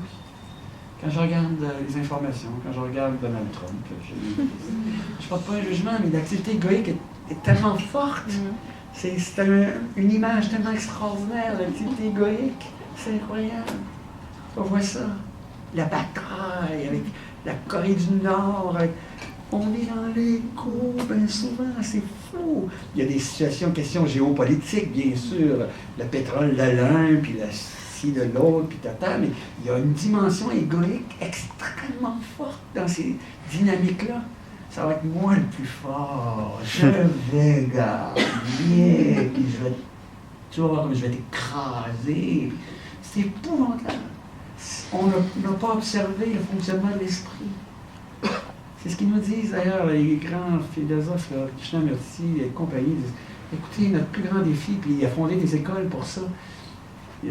Quand je regarde les informations, quand je regarde Donald Trump, je ne porte pas un jugement, mais l'activité égoïque est tellement forte. C'est une image tellement extraordinaire, l'activité égoïque. C'est incroyable. On voit ça. La bataille avec la Corée du Nord. On est dans l'égo, bien souvent, c'est fou. Il y a des questions géopolitiques, bien sûr. Le pétrole de l'un, puis la ci de l'autre, puis tata, mais il y a une dimension égoïque extrêmement forte dans ces dynamiques-là. Ça va être moi le plus fort. Je vais gagner, puis tu vas voir comme je vais t'écraser. C'est épouvantable. On n'a pas observé le fonctionnement de l'esprit. C'est ce qu'ils nous disent d'ailleurs, les grands philosophes, Krishnamurti et compagnie, disent, écoutez, notre plus grand défi, puis il a fondé des écoles pour ça. Il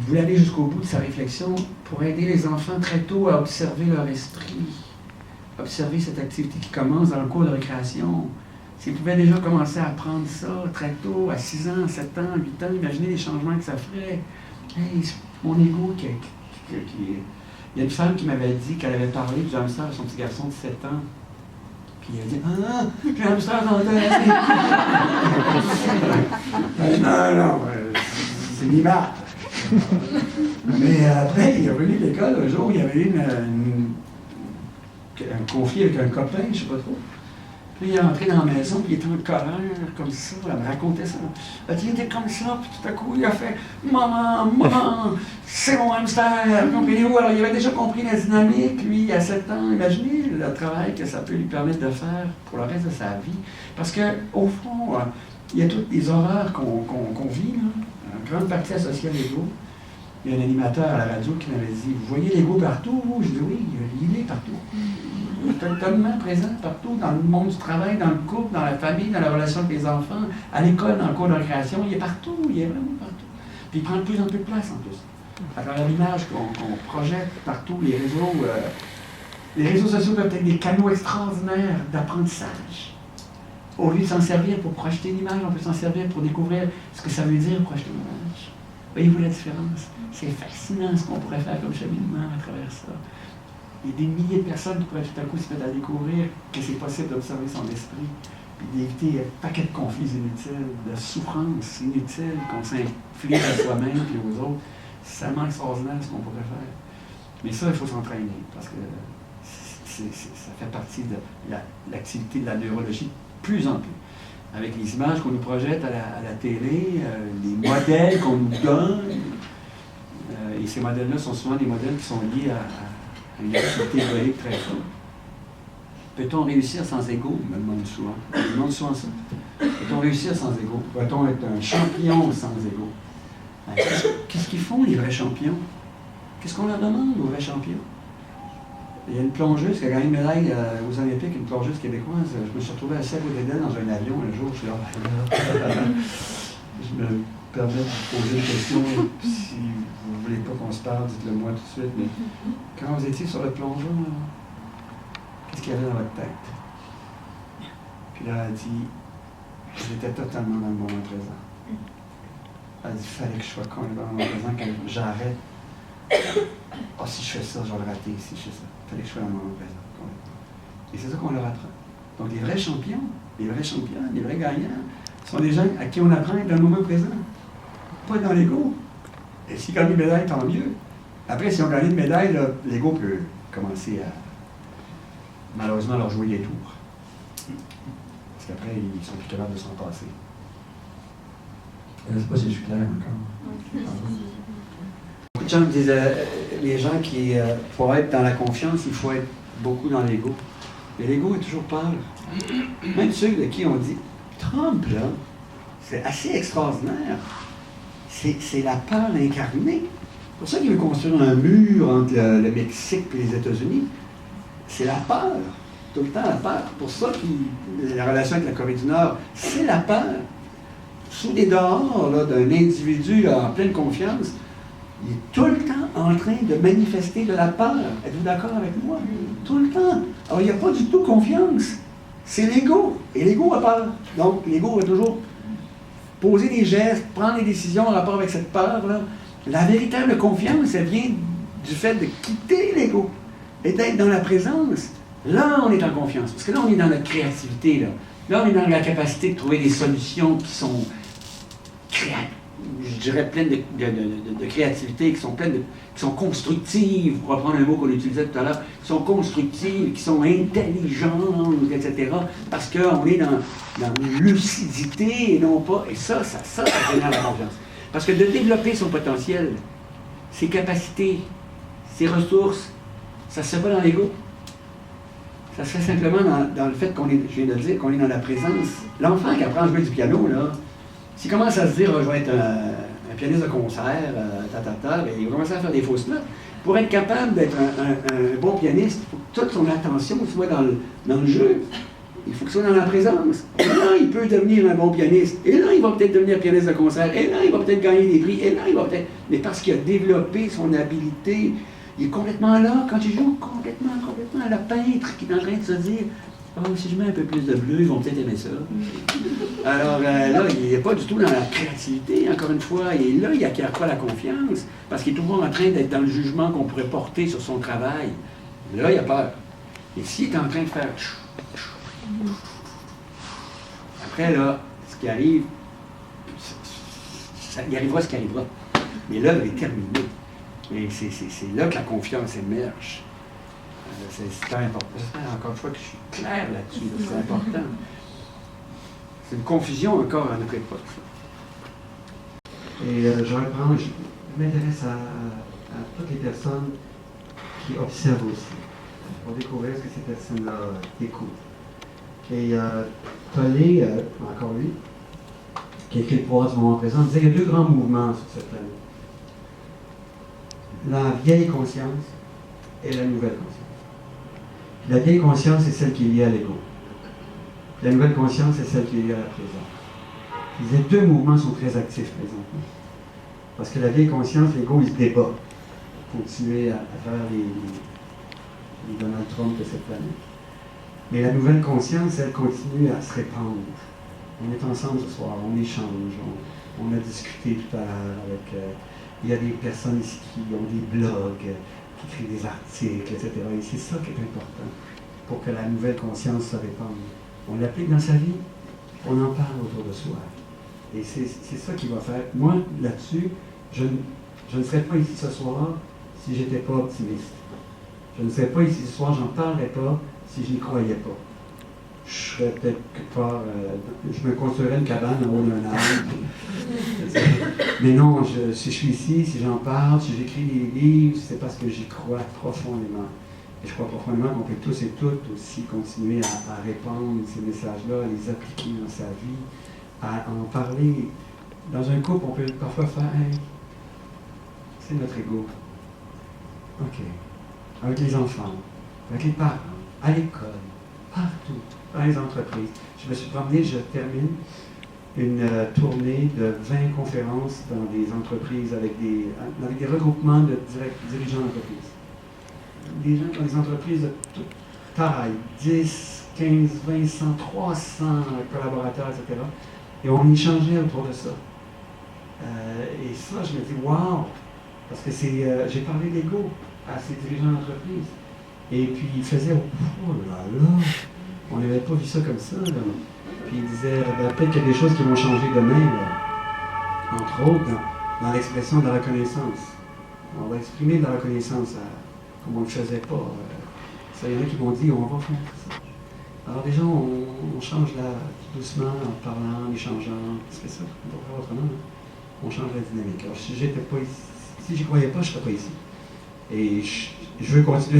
voulait aller jusqu'au bout de sa réflexion pour aider les enfants très tôt à observer leur esprit, observer cette activité qui commence dans le cours de récréation. S'ils pouvaient déjà commencer à apprendre ça très tôt, à 6 ans, 7 ans, 8 ans, imaginez les changements que ça ferait. Hey, mon ego qui il y a une femme qui m'avait dit qu'elle avait parlé du hamster à son petit garçon de 7 ans. Puis elle a dit, ah, j'ai un hamster dans la tête. Non, c'est une image. Mais après, il est revenu de l'école un jour, il y avait eu un conflit avec un copain, je ne sais pas trop. Puis il est entré dans la maison, puis il était en colère, comme ça, elle me racontait ça. Elle dit, il était comme ça, puis tout à coup, il a fait « Maman, c'est mon hamster! » Comprenez-vous? Alors, il avait déjà compris la dynamique, lui, à 7 ans. Imaginez le travail que ça peut lui permettre de faire pour le reste de sa vie. Parce qu'au fond, il y a toutes les horreurs qu'on vit, là. Une grande partie associée à l'ego. Il y a un animateur à la radio qui m'avait dit, vous voyez l'ego partout? Je dis, oui, il est partout. Il est totalement présent partout, dans le monde du travail, dans le couple, dans la famille, dans la relation avec les enfants, à l'école, dans le cours de récréation, il est partout, il est vraiment partout. Puis il prend de plus en plus de place en plus. À travers l'image qu'on projette partout, les réseaux sociaux peuvent être des canaux extraordinaires d'apprentissage. Au lieu de s'en servir pour projeter une image, on peut s'en servir pour découvrir ce que ça veut dire projeter une image. Voyez-vous la différence? C'est fascinant ce qu'on pourrait faire comme cheminement à travers ça. Il y a des milliers de personnes qui pourraient tout à coup se mettre à découvrir que c'est possible d'observer son esprit, puis d'éviter un paquet de conflits inutiles, de souffrances inutiles qu'on s'inflige à soi-même et aux autres. C'est tellement extraordinaire ce qu'on pourrait faire. Mais ça, il faut s'entraîner, parce que ça fait partie de l'activité de la neurologie de plus en plus. Avec les images qu'on nous projette à la télé, les modèles qu'on nous donne. Et ces modèles-là sont souvent des modèles qui sont liés à une activité égoïque très forte. Peut-on réussir sans ego? Je me demande souvent. Je me demande souvent ça. Peut-on réussir sans ego? Peut-on être un champion sans ego? Qu'est-ce qu'ils font, les vrais champions? Qu'est-ce qu'on leur demande aux vrais champions? Il y a une plongeuse qui a gagné une médaille aux Olympiques, une plongeuse québécoise. Je me suis retrouvé assis à côté d'elle dans un avion un jour. Je suis là. Je me permets de vous poser une question. Si vous ne voulez pas qu'on se parle, dites-le moi tout de suite. Mais quand vous étiez sur le plongeon, qu'est-ce qu'il y avait dans votre tête? Puis là, elle a dit, j'étais totalement dans le moment présent. Elle a dit, il fallait que je sois complètement dans le moment présent, que j'arrête. Ah, si je fais ça, je vais le rater. Si je fais ça, il fallait que je sois dans le moment présent. Et c'est ça qu'on leur apprend. Donc les vrais champions, les vrais gagnants, sont des gens à qui on apprend à être dans le moment présent. Pas dans l'ego. Et s'ils gagnent une médaille, tant mieux. Après, si on gagne une médaille, l'ego peut commencer à malheureusement leur jouer des tours. Parce qu'après, ils sont plus capables de s'en passer. Je ne sais pas si je suis clair encore. Beaucoup de gens me disaient, les gens qui, pour être dans la confiance, il faut être beaucoup dans l'ego. Mais l'ego est toujours pâle. Même ceux de qui on dit, Trump, là, c'est assez extraordinaire. C'est la peur incarnée. pour ça qu'il veut construire un mur entre le Mexique et les États-Unis. C'est la peur. Tout le temps la peur. Pour ça que la relation avec la Corée du Nord, c'est la peur. Sous les dehors d'un individu là, en pleine confiance, il est tout le temps en train de manifester de la peur. Êtes-vous d'accord avec moi? Tout le temps. Alors, il n'y a pas du tout confiance. C'est l'ego. Et l'ego a peur. Donc, l'ego va toujours poser des gestes, prendre des décisions en rapport avec cette peur-là. La véritable confiance, elle vient du fait de quitter l'ego et d'être dans la présence. Là, on est en confiance. Parce que là, on est dans notre créativité. Là, on est dans la capacité de trouver des solutions qui sont je dirais pleines de créativité, qui sont constructives, pour reprendre un mot qu'on utilisait tout à l'heure, qui sont constructives, qui sont intelligentes, etc. Parce qu'on est dans une lucidité et non pas... Et ça génère la confiance. Parce que de développer son potentiel, ses capacités, ses ressources, ça se fait pas dans l'ego. Ça se fait simplement dans le fait qu'on est, je viens de le dire, qu'on est dans la présence. L'enfant qui apprend à jouer du piano, là, s'il commence à se dire, je vais être un pianiste de concert, ben, il va commencer à faire des fausses notes. Pour être capable d'être un bon pianiste, il faut que toute son attention soit dans le jeu. Il faut que ce soit dans la présence. Et là, il peut devenir un bon pianiste. Et là, il va peut-être devenir pianiste de concert. Et là, il va peut-être gagner des prix. Et là, il va peut-être... Mais parce qu'il a développé son habileté, il est complètement là. Quand il joue, complètement, le peintre qui est en train de se dire, si je mets un peu plus de bleu, ils vont peut-être aimer ça. Alors là, il n'est pas du tout dans la créativité, encore une fois. Et là, il n'acquiert pas la confiance, parce qu'il est toujours en train d'être dans le jugement qu'on pourrait porter sur son travail. Là, il a peur. Et s'il est en train de faire... Après, là, ce qui arrive, il arrivera ce qui arrivera. Mais l'œuvre est terminée. Et c'est là que la confiance émerge. C'est super important. J'espère encore une fois que je suis clair là-dessus. Là, c'est important. C'est une confusion encore à notre époque. Et je m'intéresse à toutes les personnes qui observent aussi, pour découvrir ce que ces personnes-là écoutent. Et Tollé, encore lui, qui a écrit le pouvoir du moment présent, disait qu'il y a deux grands mouvements sur cette planète. La vieille conscience et la nouvelle conscience. La vieille conscience, c'est celle qui est liée à l'ego. La nouvelle conscience, c'est celle qui est liée à la présence. Les deux mouvements sont très actifs présentement. Parce que la vieille conscience, l'ego, il se débat pour continuer à faire les Donald Trump de cette planète. Mais la nouvelle conscience, elle continue à se répandre. On est ensemble ce soir, on échange, on a discuté tout à l'heure avec... il y a des personnes ici qui ont des blogs, qui écrivent des articles, etc. Et c'est ça qui est important pour que la nouvelle conscience se répande. On l'applique dans sa vie, on en parle autour de soi. Et c'est ça qui va faire. Moi, là-dessus, je ne serais pas ici ce soir si je n'étais pas optimiste. Je ne serais pas ici ce soir, j'en parlerais pas si je n'y croyais pas. Je serais peut-être quelque part, je me construirais une cabane en haut d'un arbre. Mais non, si je suis ici, si j'en parle, si j'écris des livres, c'est parce que j'y crois profondément. Et je crois profondément qu'on peut tous et toutes aussi continuer à répandre ces messages-là, à les appliquer dans sa vie, à en parler. Dans un couple, on peut parfois faire hey, c'est notre ego. OK. Avec les enfants, avec les parents, à l'école, partout, dans les entreprises. Je me suis promené, je termine une tournée de 20 conférences dans des entreprises avec des regroupements de dirigeants d'entreprise. Des gens dans des entreprises de toute taille, 10, 15, 20, 100, 300 collaborateurs, etc. Et on échangeait autour de ça. Et ça, je me dis, wow! Parce que j'ai parlé de l'ego à ces dirigeants d'entreprise. Et puis, ils faisaient, oh là là, on n'avait pas vu ça comme ça, là. Puis ils disaient, peut-être qu'il y a des choses qui vont changer demain, là. Entre autres, dans l'expression de la reconnaissance. On va exprimer de la reconnaissance comme on ne le faisait pas. Ça, il y en a qui m'ont dit, on va faire ça. Alors déjà, on change là, doucement, en parlant, en échangeant. C'est ça, on va faire autrement. On change la dynamique. Alors, si j'étais pas ici, si j'y croyais pas, je ne serais pas ici. Et je veux continuer